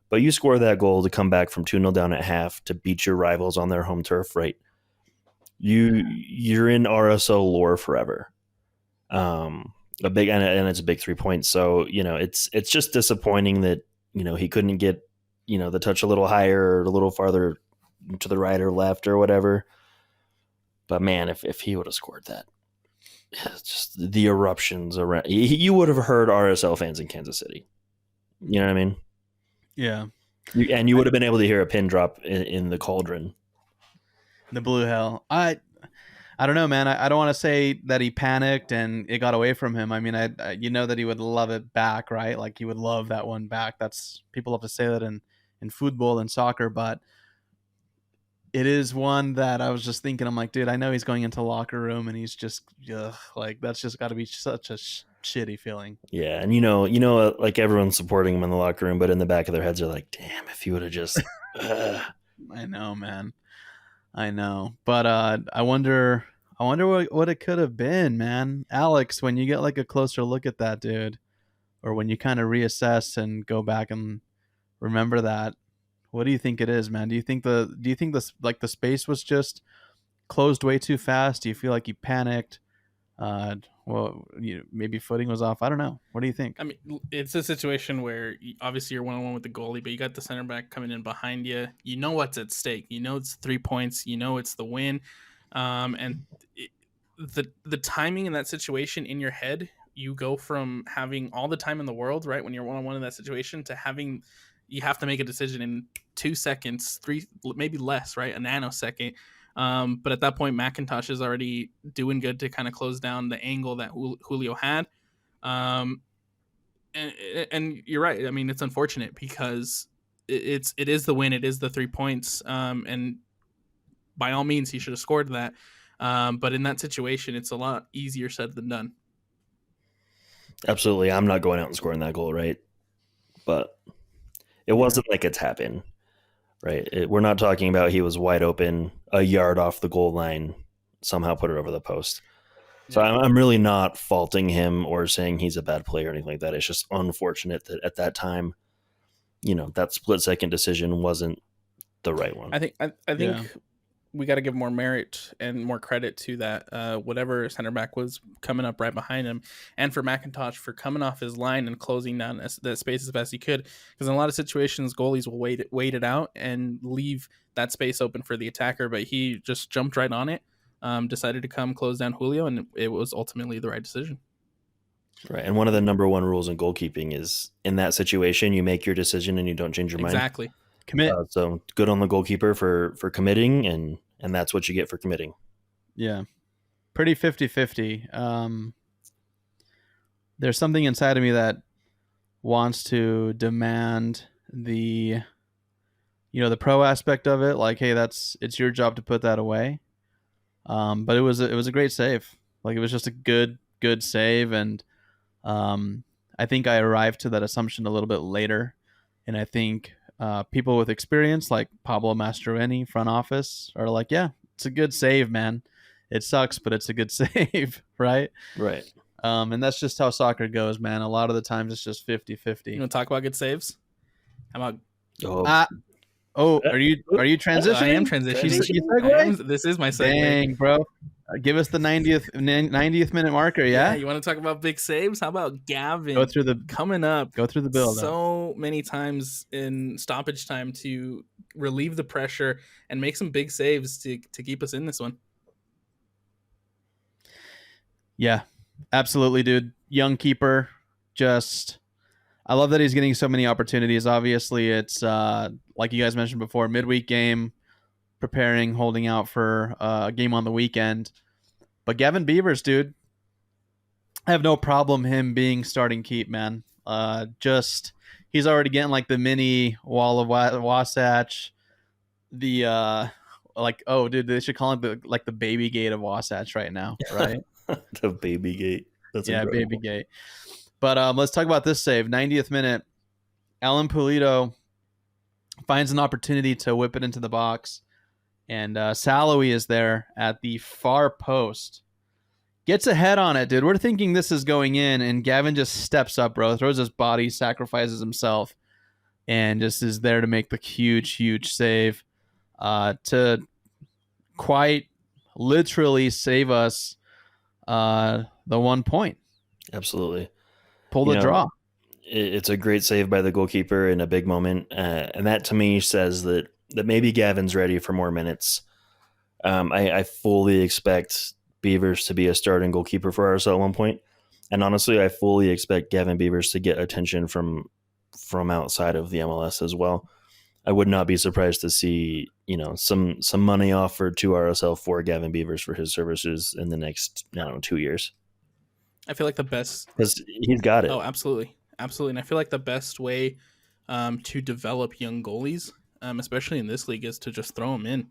But you score that goal to come back from 2-0 down at half to beat your rivals on their home turf, right? You're in RSL lore forever. A big and it's a big 3 points. So it's just disappointing that he couldn't get the touch a little higher or a little farther to the right or left or whatever. But man, if he would have scored that, just the eruptions around, you would have heard RSL fans in Kansas City. You know what I mean? Yeah. And you would have been able to hear a pin drop in the cauldron. The blue hell. I don't know, man. I don't want to say that he panicked and it got away from him. I mean, I that he would love it back, right? Like he would love that one back. That's, people have to say that in football and soccer, but it is one that I was just thinking, I'm like, dude, I know he's going into the locker room and he's just like, that's just got to be such a shitty feeling. Yeah, and like everyone's supporting him in the locker room, but in the back of their heads, they're like, "Damn, if he would have just." I know, man. I know, but I wonder what it could have been, man. Alex, when you get like a closer look at that, dude, or when you kind of reassess and go back and remember that, what do you think it is, man? Do you think this, like, the space was just closed way too fast? Do you feel like he panicked? Well, maybe footing was off. I don't know. What do you think? I mean, it's a situation where obviously you're 1-on-1 with the goalie, but you got the center back coming in behind you. You know what's at stake. You know it's 3 points. You know it's the win. The timing in that situation in your head, you go from having all the time in the world, right, when you're 1-on-1 in that situation, to having, you have to make a decision in 2 seconds, 3, maybe less, right, a nanosecond. But at that point, McIntosh is already doing good to kind of close down the angle that Julio had. And you're right. I mean, it's unfortunate because it is the win. It is the 3 points. And by all means, he should have scored that. But in that situation, it's a lot easier said than done. Absolutely, I'm not going out and scoring that goal, right? But It wasn't like a tap in, right? We're not talking about he was wide open, a yard off the goal line, somehow put it over the post. So I'm really not faulting him or saying he's a bad player or anything like that. It's just unfortunate that at that time, that split second decision wasn't the right one. I think we got to give more merit and more credit to that whatever center back was coming up right behind him, and for McIntosh for coming off his line and closing down the space as best he could. Because in a lot of situations, goalies will wait it out and leave that space open for the attacker, but he just jumped right on it, decided to come close down Julio, and it was ultimately the right decision. Right, and one of the number one rules in goalkeeping is in that situation, you make your decision and you don't change your mind. Exactly. Commit. So good on the goalkeeper for committing, and that's what you get for committing. Yeah. Pretty 50-50. There's something inside of me that wants to demand the pro aspect of it. Like, hey, it's your job to put that away. But it was a great save. Like, it was just a good save. And I think I arrived to that assumption a little bit later. And I think people with experience like Pablo Mastroeni, front office, are like, yeah, it's a good save, man. It sucks, but it's a good save, right? Right. And that's just how soccer goes, man. A lot of the times it's just 50-50. You want to talk about good saves? How about... Are you transitioning? I am transitioning. This is my segue. Dang, bro. Give us the 90th minute marker, yeah? You want to talk about big saves? How about Gavin? Go through the build. So many times in stoppage time to relieve the pressure and make some big saves to keep us in this one. Yeah, absolutely, dude. Young keeper. I love that he's getting so many opportunities. Obviously, it's like you guys mentioned before, midweek game, preparing, holding out for a game on the weekend. But Gavin Beavers, dude, I have no problem him being starting keep, man. He's already getting like the mini wall of Wasatch. Dude, they should call it the baby gate of Wasatch right now, right? The baby gate. That's incredible. Baby gate. But let's talk about this save. 90th minute, Alan Pulido finds an opportunity to whip it into the box. And Saloui is there at the far post. Gets a head on it, dude. We're thinking this is going in, and Gavin just steps up, bro. Throws his body, sacrifices himself, and just is there to make the huge save to quite literally save us the 1 point. Absolutely. Pull the draw. It's a great save by the goalkeeper in a big moment. And that to me says that maybe Gavin's ready for more minutes. I fully expect Beavers to be a starting goalkeeper for RSL at one point. And honestly, I fully expect Gavin Beavers to get attention from outside of the MLS as well. I would not be surprised to see, some money offered to RSL for Gavin Beavers for his services in the next, 2 years. I feel like the best... Because he's got it. Oh, absolutely. Absolutely. And I feel like the best way to develop young goalies, especially in this league, is to just throw them in.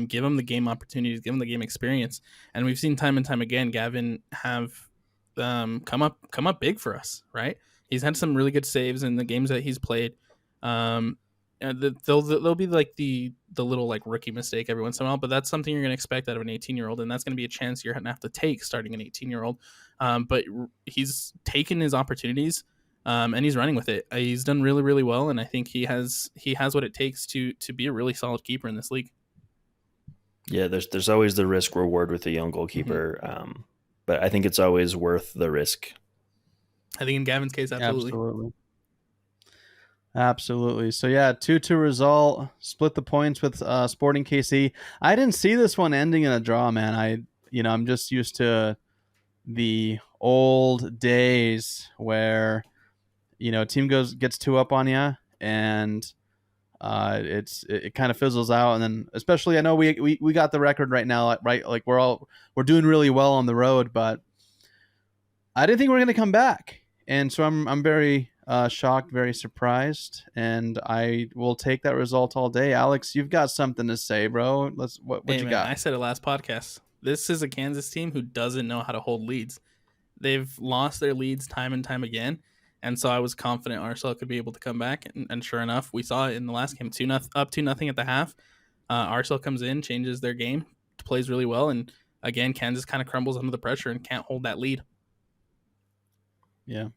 Give them the game opportunities, give them the game experience. And we've seen time and time again, Gavin have come up big for us, right? He's had some really good saves in the games that he's played. They'll be like the little like rookie mistake every once in a while, but that's something you're going to expect out of an 18-year-old, and that's going to be a chance you're going to have to take starting an 18-year-old. But he's taken his opportunities, and he's running with it. He's done really, really well, and I think he has what it takes to be a really solid keeper in this league. Yeah, there's always the risk reward with a young goalkeeper, but I think it's always worth the risk. I think in Gavin's case, Absolutely. So yeah, 2-2 result, split the points with Sporting KC. I didn't see this one ending in a draw, man. I'm just used to the old days where team gets 2 up on you, and it kind of fizzles out, and then especially I know we got the record right now, right? Like we're doing really well on the road, but I didn't think we were going to come back, and so I'm very shocked, very surprised, and I will take that result all day. Alex, you've got something to say, bro. What you got? I said it last podcast. This is a Kansas team who doesn't know how to hold leads. They've lost their leads time and time again, And so I was confident RSL could be able to come back, and sure enough, we saw it in the last game. 2-0 at the half. RSL comes in, changes their game, plays really well, and again, Kansas kind of crumbles under the pressure and can't hold that lead. Yeah.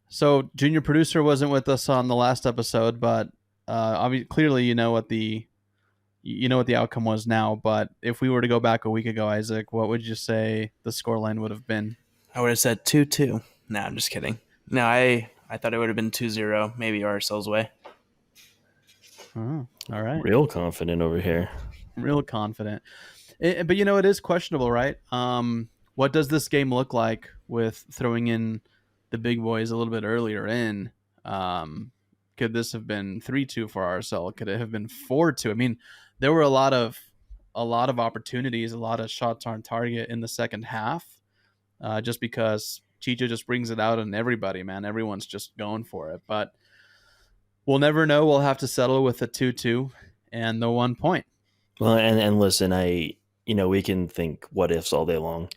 So junior producer wasn't with us on the last episode, but clearly you know what the outcome was now. But if we were to go back a week ago, Isaac, what would you say the scoreline would have been? I would have said 2-2. No, I'm just kidding. No, I thought it would have been 2-0, maybe RSL's way. Oh, all right. Real confident over here. Real confident. But, it is questionable, right? What does this game look like with throwing in the big boys a little bit earlier in? Could this have been 3-2 for RSL? Could it have been 4-2? I mean, there were a lot of opportunities, a lot of shots on target in the second half, just because Chicho just brings it out on everybody, man. Everyone's just going for it. But we'll never know. We'll have to settle with a 2-2 and the 1 point. Well, and listen, we can think what ifs all day long.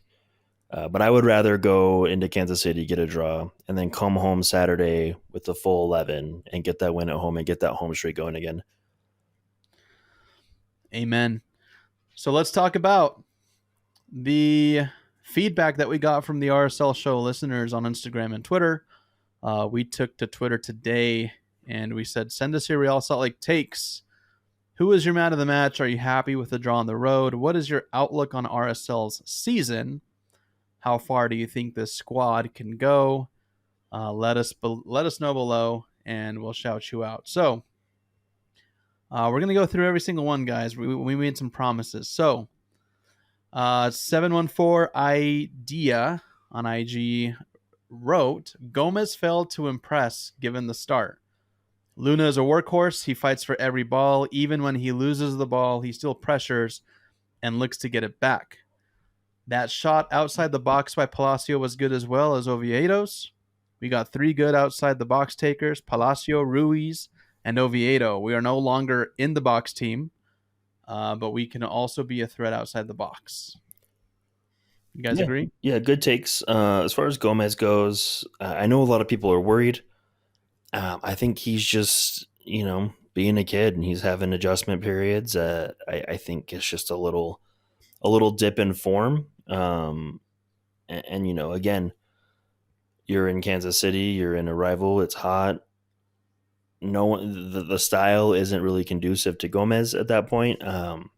But I would rather go into Kansas City, get a draw, and then come home Saturday with the full 11 and get that win at home and get that home streak going again. Amen. So let's talk about the feedback that we got from the RSL Show listeners on Instagram and Twitter. We took to Twitter today and we said, send us your Real Salt Lake takes. Who is your man of the match? Are you happy with the draw on the road? What is your outlook on RSL's season? How far do you think this squad can go? Let us know below, and we'll shout you out. So we're going to go through every single one, guys. We made some promises. So 714 Idea on IG wrote, Gomez failed to impress given the start. Luna is a workhorse. He fights for every ball. Even when he loses the ball, he still pressures and looks to get it back. That shot outside the box by Palacio was good as well as Oviedo's. We got 3 good outside the box takers, Palacio, Ruiz, and Oviedo. We are no longer in the box team, but we can also be a threat outside the box. You guys agree? Yeah, good takes. As far as Gomez goes, I know a lot of people are worried. I think he's just, being a kid and he's having adjustment periods. I think it's just a little dip in form. And again, you're in Kansas City, you're in a rival, it's hot. No one, the style isn't really conducive to Gomez at that point. I'm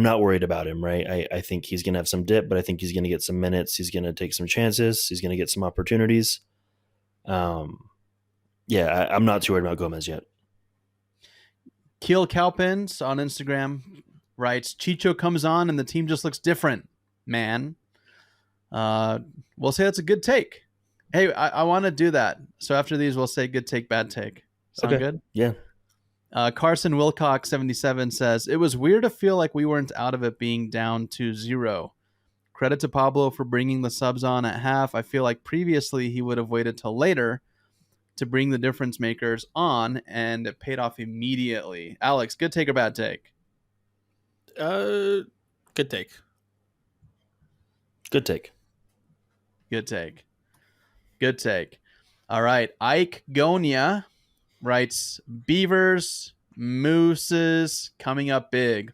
not worried about him, right? I think he's going to have some dip, but I think he's going to get some minutes. He's going to take some chances. He's going to get some opportunities. I'm not too worried about Gomez yet. Keel Calpins on Instagram writes, Chicho comes on and the team just looks different, man. We'll say that's a good take. Hey, I want to do that. So after these, we'll say good take, bad take. Sound good? Yeah. Carson Wilcox 77 says, it was weird to feel like we weren't out of it being down 2-0. Credit to Pablo for bringing the subs on at half. I feel like previously he would have waited till later to bring the difference makers on, and it paid off immediately. Alex, good take or bad take? Good take. Good take. Good take. Good take. All right. Ike Gonia writes, Beavers, Mooses coming up big.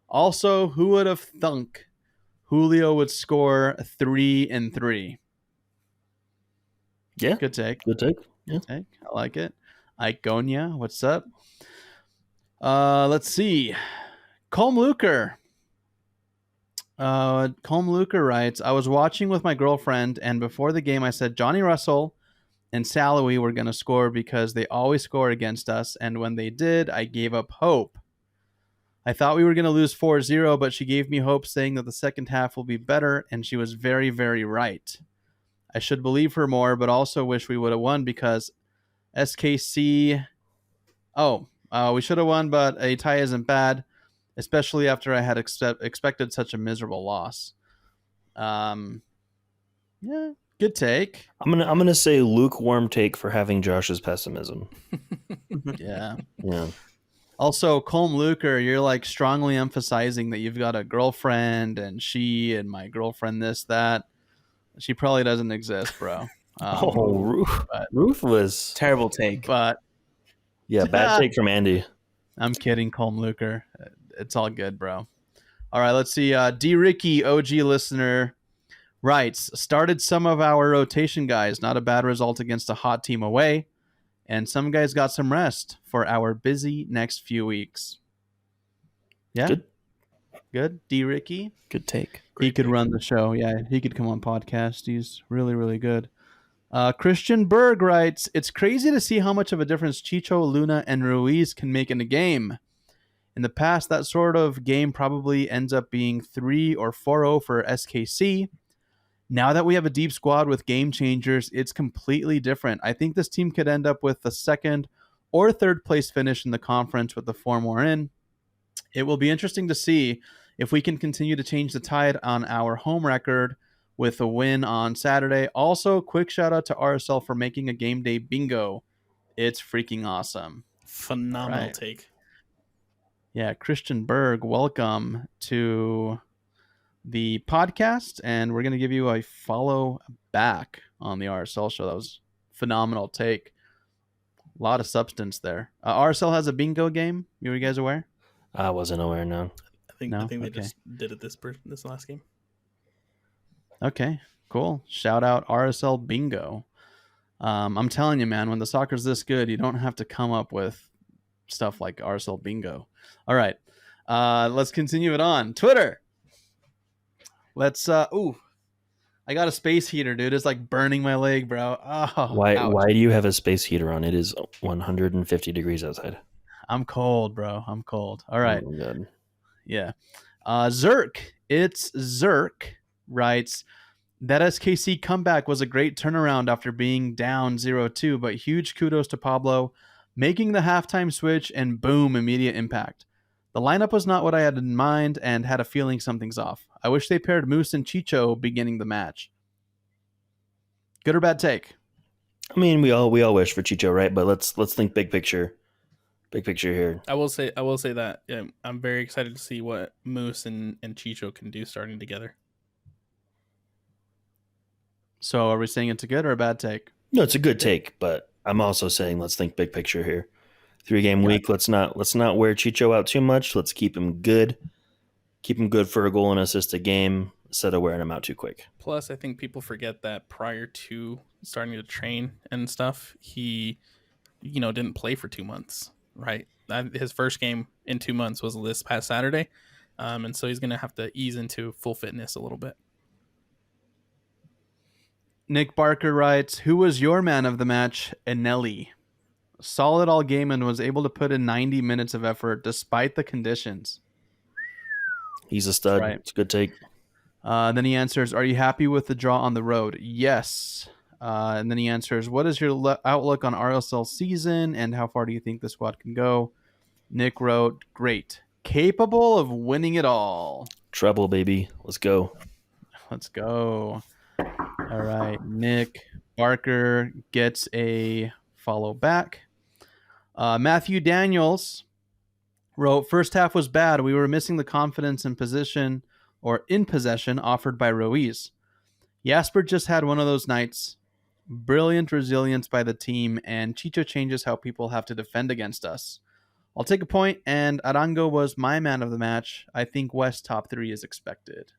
Also, who would have thunk Julio would score 3 and 3? Yeah. Good take. Good take. Yeah. Good take. I like it. Ike Gonia, what's up? Let's see. Colm Luker. Colm Luker writes, I was watching with my girlfriend, and before the game I said Johnny Russell and Salawi were going to score because they always score against us, and when they did, I gave up hope. I thought we were going to lose 4-0, but she gave me hope, saying that the second half will be better, and she was very, very right. I should believe her more, but also wish we would have won because SKC... we should have won, but a tie isn't bad, especially after I had expected such a miserable loss. Yeah, good take. I'm gonna say lukewarm take for having Josh's pessimism. Yeah. Yeah. Also, Colm Luker, you're like strongly emphasizing that you've got a girlfriend and she and my girlfriend this, that. She probably doesn't exist, bro. but- Ruthless. Terrible take. But Yeah, bad take from Andy. I'm kidding, Colm Luker. It's all good, bro. All right, let's see. D. Ricky, OG listener, writes, started some of our rotation guys. Not a bad result against a hot team away. And some guys got some rest for our busy next few weeks. Yeah? Good. D. Ricky. Good take. He could run the show. Yeah, he could come on podcast. He's really, really good. Christian Berg writes, it's crazy to see how much of a difference Chicho, Luna, and Ruiz can make in a game. In the past, that sort of game probably ends up being 3 or 4-0 for SKC. Now that we have a deep squad with game changers, it's completely different. I think this team could end up with the second or third place finish in the conference with the 4 more in. It will be interesting to see if we can continue to change the tide on our home record with a win on Saturday. Also, quick shout out to RSL for making a game day bingo. It's freaking awesome. Phenomenal take. Yeah, Christian Berg, welcome to the podcast, and we're going to give you a follow back on the RSL show. That was a phenomenal take. A lot of substance there. RSL has a bingo game. You guys aware? I wasn't aware, no. I think Okay. they just did it this last game. Okay, cool. Shout out RSL bingo. I'm telling you, man, when the soccer's this good, you don't have to come up with stuff like RSL bingo. All right, let's continue it on Twitter. Let's I got a space heater, dude. It's like burning my leg, bro. Oh, Why do you have a space heater on? It is 150 degrees outside. I'm cold, bro. I'm cold. All right. Oh, God. Yeah. Zerk writes, that SKC comeback was a great turnaround after being down 0-2, but huge kudos to Pablo making the halftime switch and boom, immediate impact. The lineup was not what I had in mind and had a feeling something's off. I wish they paired Moose and Chicho beginning the match. Good or bad take? I mean, we all wish for Chicho, right? But let's think big picture. Big picture here. I will say that I'm very excited to see what Moose and Chicho can do starting together. So are we saying it's a good or a bad take? No, it's a good take, but I'm also saying let's think big picture here. 3-game week. Let's not wear Chicho out too much. Let's keep him good. Keep him good for a goal and assist a game instead of wearing him out too quick. Plus, I think people forget that prior to starting to train and stuff, he, didn't play for 2 months, right? His first game in 2 months was this past Saturday, and so he's going to have to ease into full fitness a little bit. Nick Barker writes, who was your man of the match? Eneli. Solid all game and was able to put in 90 minutes of effort despite the conditions. He's a stud. Right. It's a good take. Then he answers, are you happy with the draw on the road? Yes. And then he answers, what is your outlook on RSL season and how far do you think the squad can go? Nick wrote, great. Capable of winning it all. Treble, baby. Let's go. Let's go. All right. Nick Barker gets a follow back. Matthew Daniels wrote, first half was bad. We were missing the confidence in possession offered by Ruiz. Jasper just had one of those nights. Brilliant resilience by the team, and Chicho changes how people have to defend against us. I'll take a point, and Arango was my man of the match. I think West top 3 is expected.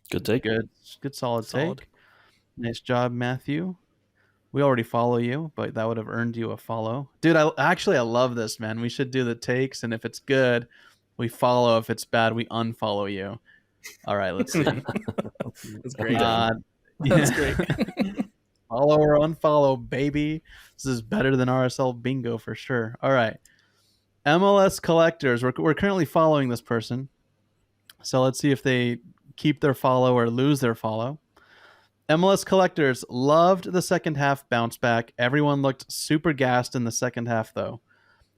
Good take. Good solid take. Nice job, Matthew. We already follow you, but that would have earned you a follow. Dude, I love this, man. We should do the takes, and if it's good, we follow. If it's bad, we unfollow you. All right, let's see. That's great. That's great. Follow or unfollow, baby. This is better than RSL bingo for sure. All right. MLS Collectors. We're currently following this person. So let's see if they keep their follow or lose their follow. MLS Collectors loved the second half bounce back. Everyone looked super gassed in the second half, though.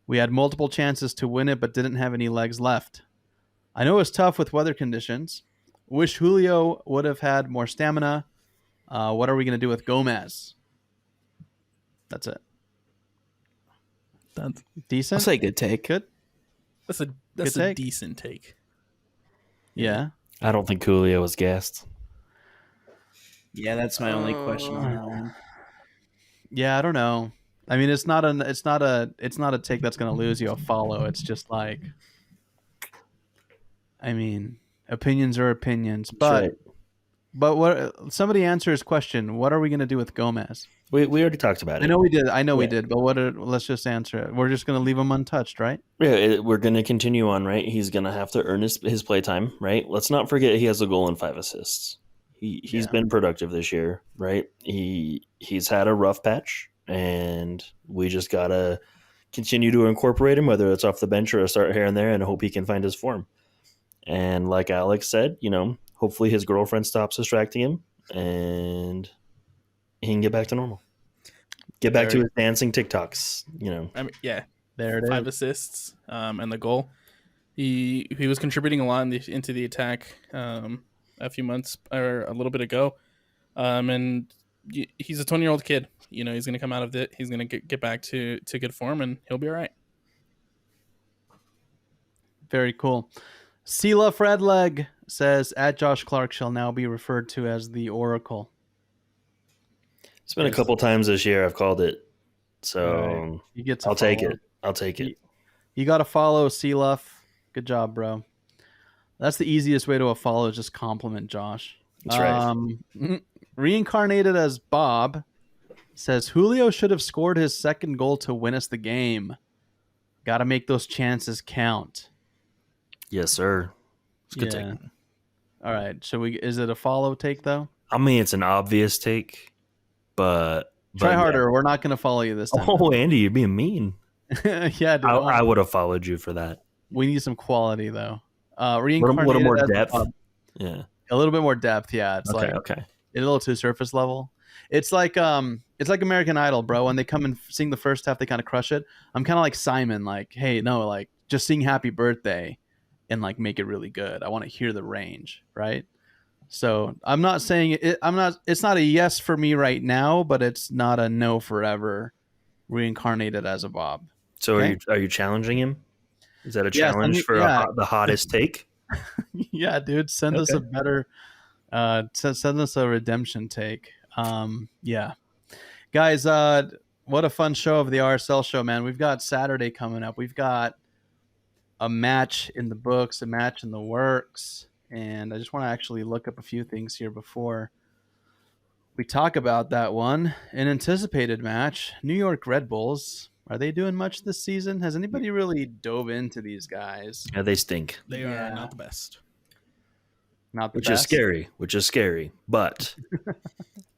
We had multiple chances to win it, but didn't have any legs left. I know it was tough with weather conditions. Wish Julio would have had more stamina. What are we going to do with Gomez? That's it. That's decent. I'll say good take. Good. That's Good a take. decent take. Yeah. I don't think Julio was gassed. Yeah, that's my only question on that one. Yeah, I don't know. I mean, it's not a take that's going to lose you a follow. It's just like, I mean, opinions are opinions. That's But right. what somebody answer his question. What are we going to do with Gomez? We already talked about it. I know we did. We Yeah. did. But let's just answer it. We're just going to leave him untouched, right? Yeah, we're going to continue on, right? He's going to have to earn his play time, right? Let's not forget he has a goal and 5 assists. He's been productive this year, right? He's had a rough patch, and we just got to continue to incorporate him, whether it's off the bench or a start here and there, and hope he can find his form. And like Alex said, hopefully his girlfriend stops distracting him, and he can get back to normal. Get back to his dancing TikToks, I mean, yeah, There it 5 is. assists and the goal. He was contributing a lot into the attack a few months or a little bit ago, and he's a 20-year-old kid. He's going to come out of it. He's going to get back to good form, and he'll be all right. Very cool. Sela Fredleg says, at Josh Clark shall now be referred to as the Oracle. It's been a couple times this year I've called it, so Right. You get to I'll take follow. it. I'll take it. You got to follow Seluff. Good job, bro. That's the easiest way to a follow is just compliment Josh. That's right. Reincarnated as Bob says, Julio should have scored his second goal to win us the game. Got to make those chances count. Yes, sir. It's a good Yeah. take. All right. Is it a follow take, though? I mean, it's an obvious take, but Try harder. We're not going to follow you this time. Oh, Andy, you're being mean. Yeah, dude. I would have followed you for that. We need some quality, though. A Reincarnated little more as depth. Bob. Yeah. A little bit more depth. Yeah. It's Okay. like Okay. a little too surface level. It's like American Idol, bro. When they come and sing the first half, they kind of crush it. I'm kind of like Simon, like, hey, no, like just sing Happy Birthday and like make it really good. I want to hear the range, right? So I'm not saying it. It's not a yes for me right now, but it's not a no forever. Reincarnated as a Bob. So Okay. are you challenging him? Is that a Yeah, challenge for the hottest take? Yeah, dude. Send us a better. Send us a redemption take. Yeah, guys. What a fun show of the RSL show, man. We've got Saturday coming up. We've got a match in the books, a match in the works, and I just want to actually look up a few things here before we talk about that one. An anticipated match. New York Red Bulls. Are they doing much this season? Has anybody really dove into these guys? Yeah, they stink. They Yeah. are not the best. Not the Which best. is scary. But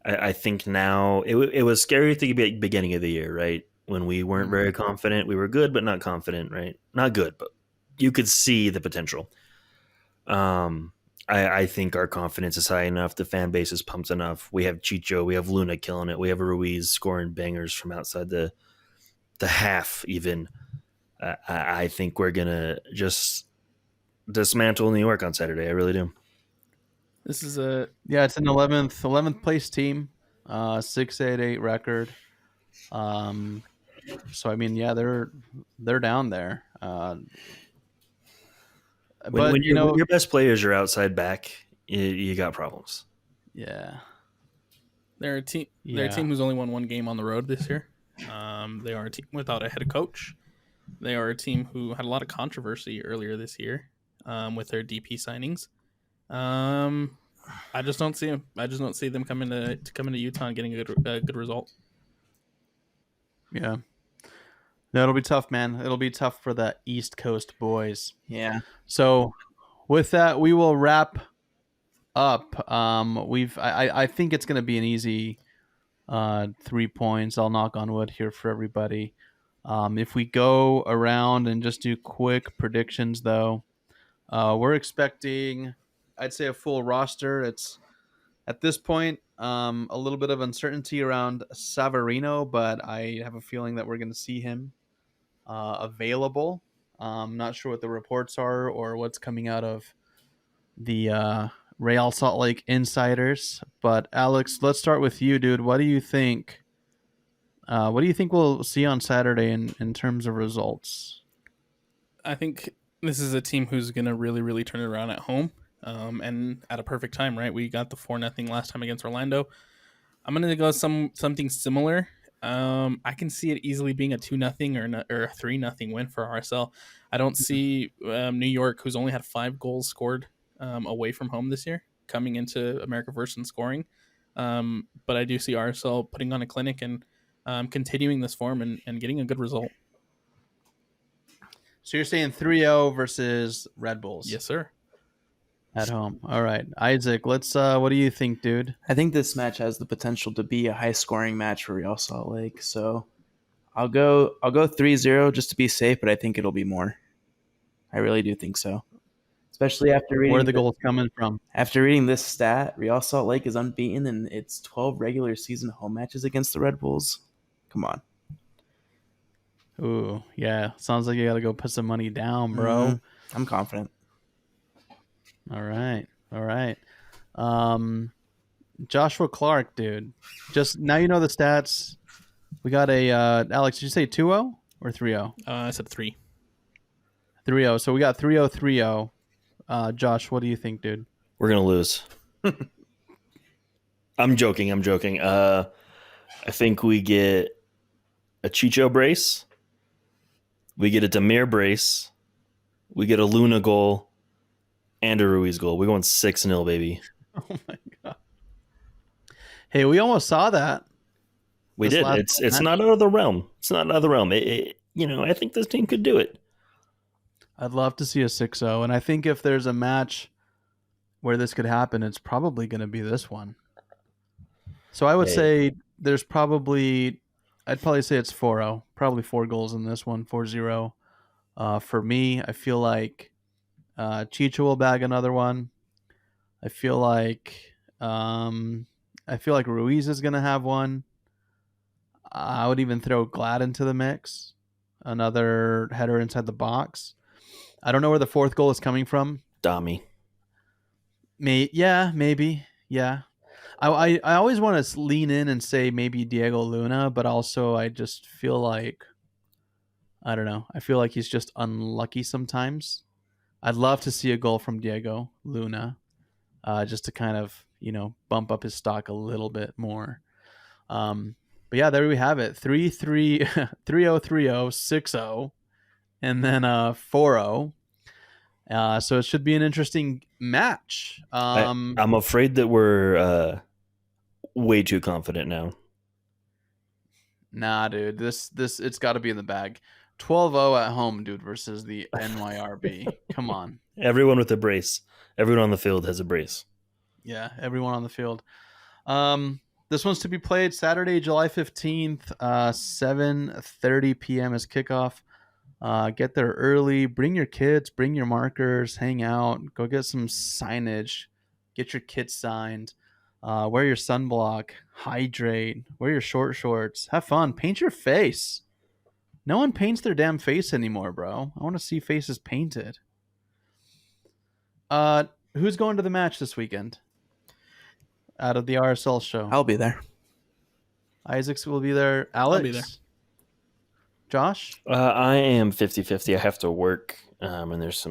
I think now it was scary at the beginning of the year, right? When we weren't very confident. We were good, but not confident, right? Not good, but you could see the potential. I think our confidence is high enough. The fan base is pumped enough. We have Chicho. We have Luna killing it. We have Ruiz scoring bangers from outside the half even. I think we're going to just dismantle New York on Saturday. I really do. This is it's an 11th place team, 6-8 record. So I mean, yeah, they're down there. When your best players are outside back, you got problems. Yeah, they're a team. Yeah. They're a team who's only won one game on the road this year. They are a team without a head coach. They are a team who had a lot of controversy earlier this year with their DP signings. I just don't see them. I just don't see them coming to Utah and getting a good result. yeah. No, it'll be tough, man. It'll be tough for the East Coast boys. Yeah. So, with that, we will wrap up. I think it's going to be an easy 3 points. I'll knock on wood here for everybody. If we go around and just do quick predictions, though, we're expecting, I'd say, a full roster. It's at this point a little bit of uncertainty around Savarino, but I have a feeling that we're going to see him available. Not sure what the reports are or what's coming out of the Real Salt Lake insiders. But Alex, let's start with you, dude. What do you think? What do you think we'll see on Saturday in terms of results? I think this is a team who's going to really, really turn it around at home. and at a perfect time, right? We got the 4-0 last time against Orlando. I'm gonna go something similar. I can see it easily being a 2-0 or a 3-0 win for RSL. I don't see New York, who's only had 5 goals scored away from home this year, coming into America First and scoring. But I do see RSL putting on a clinic and continuing this form and getting a good result. So you're saying 3-0 versus Red Bulls? Yes, sir. At home. All right. Isaac, let's what do you think, dude? I think this match has the potential to be a high-scoring match for Real Salt Lake. So I'll go 3-0 just to be safe, but I think it'll be more. I really do think so. Especially after reading Where are the goals coming from? After reading this stat, Real Salt Lake is unbeaten in its 12 regular season home matches against the Red Bulls. Come on. Ooh, yeah. Sounds like you got to go put some money down, bro. Mm-hmm. I'm confident. All right. Joshua Clark, dude. Just now you know the stats. We got a Alex, did you say 2-0 or 3-0? I said 3. 3-0. So we got 3-0. Josh, what do you think, dude? We're gonna lose. I'm joking. I think we get a Chicho brace. We get a Demir brace. We get a Luna goal and a Ruiz goal. We're going 6-0, baby. Oh my god. Hey, we almost saw that. We did. It's not out of the realm. It's not out of the realm. I think this team could do it. I'd love to see a 6-0, and I think if there's a match where this could happen, it's probably going to be this one. So I would say there's I'd probably say it's 4-0. Probably 4 goals in this one, 4-0. For me, I feel like Chicho will bag another one. I feel like Ruiz is going to have one. I would even throw Glad into the mix. Another header inside the box. I don't know where the 4th goal is coming from. Dami. Maybe. Yeah. I always want to lean in and say maybe Diego Luna, but also I just feel like, I don't know. I feel like he's just unlucky sometimes. I'd love to see a goal from Diego Luna, just to kind of, bump up his stock a little bit more. But yeah, there we have it. 3-3, 3-0, 3-0, 6-0, and then 4-0. So it should be an interesting match. I'm afraid that we're way too confident now. Nah, dude. This it's got to be in the bag. 12-0 at home, dude, versus the NYRB. Come on. Everyone with a brace. Everyone on the field has a brace. Yeah, everyone on the field. This one's to be played Saturday, July 15th, 7:30 p.m. is kickoff. Get there early. Bring your kids. Bring your markers. Hang out. Go get some signage. Get your kits signed. Wear your sunblock. Hydrate. Wear your short shorts. Have fun. Paint your face. No one paints their damn face anymore, bro. I want to see faces painted. Who's going to the match this weekend? Out of the RSL show. I'll be there. Isaacs will be there. Alex? I'll be there. Josh? I am 50-50. I have to work, and there's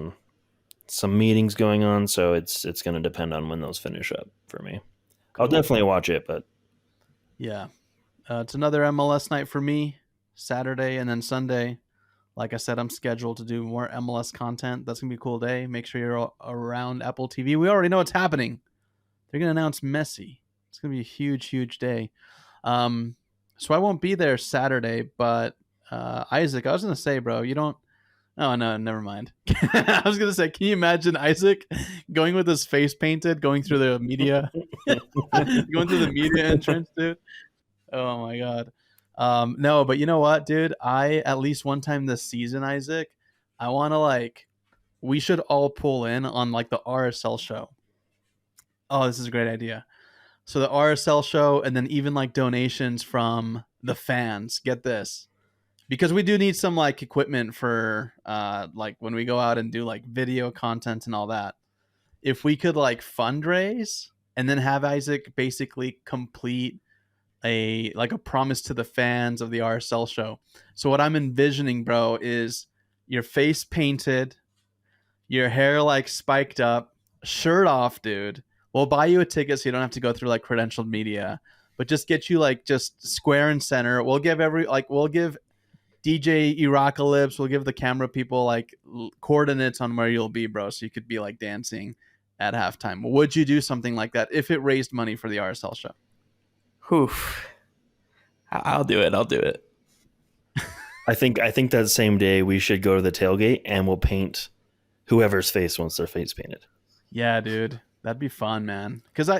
some meetings going on, so it's going to depend on when those finish up for me. Cool. I'll definitely watch it, but yeah, it's another MLS night for me. Saturday and then Sunday. Like I said, I'm scheduled to do more MLS content. That's gonna be a cool day. Make sure you're around Apple TV. We already know what's happening. They're gonna announce Messi. It's gonna be a huge day. So I won't be there Saturday, but Isaac, I was going to say, bro, you don't... Oh, no, never mind. I was going to say, can you imagine Isaac going with his face painted, going through the media? Going through the media entrance, dude? Oh, my God. No, but you know what, dude? At least one time this season, Isaac, I want to, we should all pull in on, the RSL show. Oh, this is a great idea. So the RSL show, and then even, donations from the fans. Get this. Because we do need some equipment for when we go out and do video content and all that. If we could fundraise and then have Isaac basically complete a promise to the fans of the RSL show. So what I'm envisioning, bro, is your face painted, your hair spiked up, shirt off, dude. We'll buy you a ticket so you don't have to go through like credentialed media, but just get you like just square and center. We'll give DJ Eracalypse, we'll give the camera people like coordinates on where you'll be, bro, so you could be like dancing at halftime. Would you do something like that if it raised money for the RSL show? Oof. I'll do it. I think that same day we should go to the tailgate and we'll paint whoever's face wants their face painted. Yeah, dude, that'd be fun, man. Because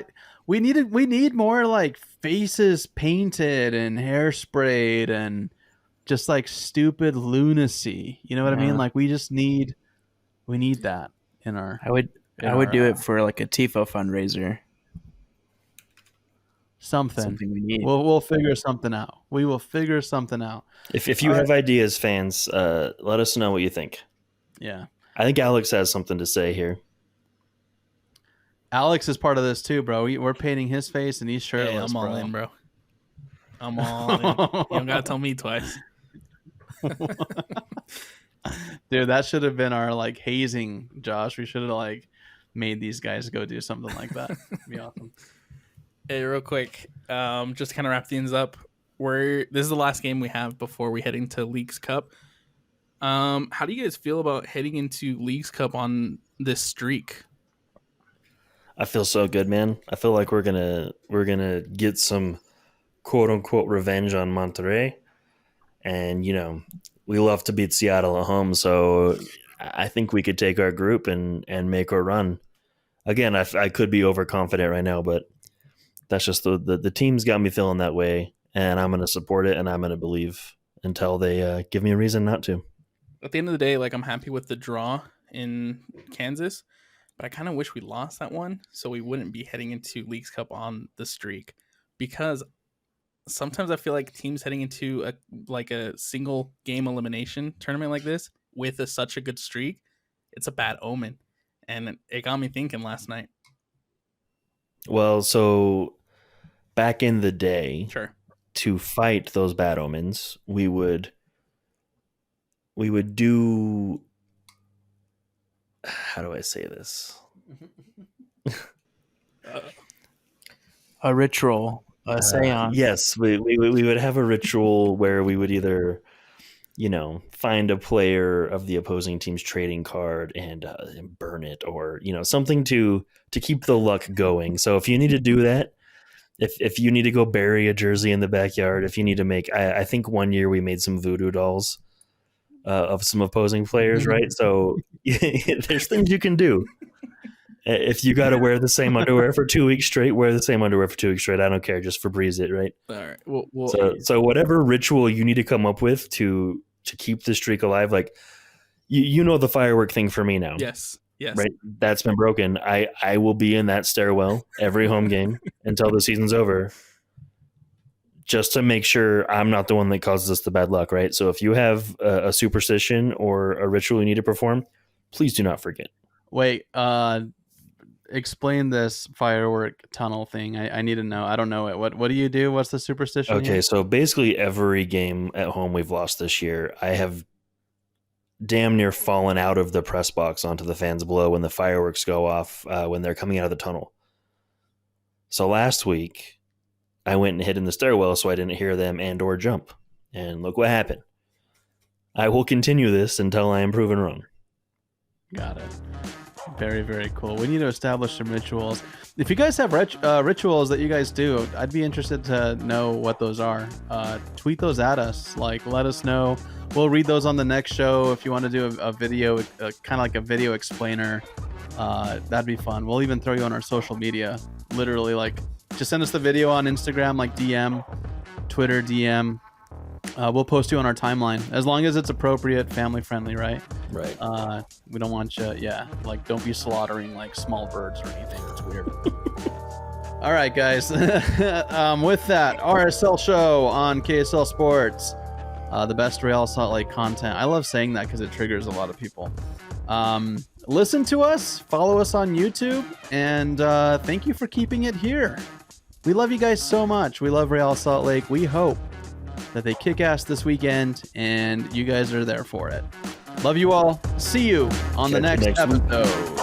we need more like faces painted and hairsprayed and just like stupid lunacy. You know what I mean? Like we need that in our. I would do it for like a TIFO fundraiser. Something we need. We'll figure something out. We will figure something out. If you have ideas, fans, let us know what you think. Yeah. I think Alex has something to say here. Alex is part of this too, bro. We're painting his face and he's shirtless. Hey, I'm all in, bro. I'm all in. You don't gotta tell me twice. Dude, that should have been our like hazing, Josh. We should have like made these guys go do something like that. It'd be awesome. Hey, real quick, just to kind of wrap things up. This is the last game we have before we head into Leagues Cup. How do you guys feel about heading into Leagues Cup on this streak? I feel so good, man. I feel like we're gonna get some quote unquote revenge on Monterrey, and we love to beat Seattle at home, so I think we could take our group and make a run. Again, I could be overconfident right now, but that's just the team's got me feeling that way, and I'm gonna support it and I'm gonna believe until they give me a reason not to. At the end of the day, like I'm happy with the draw in Kansas, but I kind of wish we lost that one so we wouldn't be heading into Leagues Cup on the streak, because sometimes I feel like teams heading into a single game elimination tournament like this with such a good streak, it's a bad omen, and it got me thinking last night. Well, so back in the day, Sure, to fight those bad omens, we would do, how do I say this? A ritual, a seance. Yes, we would have a ritual where we would either, find a player of the opposing team's trading card and burn it, or something to keep the luck going. So if you need to do that, if you need to go bury a jersey in the backyard, if you need to make, I think one year we made some voodoo dolls of some opposing players, right? So there's things you can do. If you got to wear the same underwear for 2 weeks straight, wear the same underwear for 2 weeks straight. I don't care. Just Febreze it, right? all right. So whatever ritual you need to come up with to keep the streak alive, like you know the firework thing for me now. Yes. Right. That's been broken. I will be in that stairwell every home game until the season's over, just to make sure I'm not the one that causes us the bad luck, right? So if you have a superstition or a ritual you need to perform, please do not forget. Wait, explain this firework tunnel thing. I need to know. I don't know it. What do you do? What's the superstition? Okay, so basically every game at home we've lost this year, I have damn near fallen out of the press box onto the fans below when the fireworks go off when they're coming out of the tunnel. So last week, I went and hid in the stairwell so I didn't hear them and or jump. And look what happened. I will continue this until I am proven wrong. Got it. Very, very cool. We need to establish some rituals. If you guys have rituals that you guys do, I'd be interested to know what those are. Tweet those at us. Like, let us know. We'll read those on the next show. If you want to do a video, kind of like a video explainer, that'd be fun. We'll even throw you on our social media. Literally, like, just send us the video on Instagram, like DM, Twitter, DM. We'll post you on our timeline as long as it's appropriate, family friendly, right? Right. We don't want you, like don't be slaughtering like small birds or anything. It's weird. All right, guys. With that, RSL Show on KSL Sports, the best Real Salt Lake content. I love saying that because it triggers a lot of people. Listen to us, follow us on YouTube, and thank you for keeping it here. We love you guys so much. We love Real Salt Lake. We hope that they kick ass this weekend and you guys are there for it. Love you all. See you on the next episode.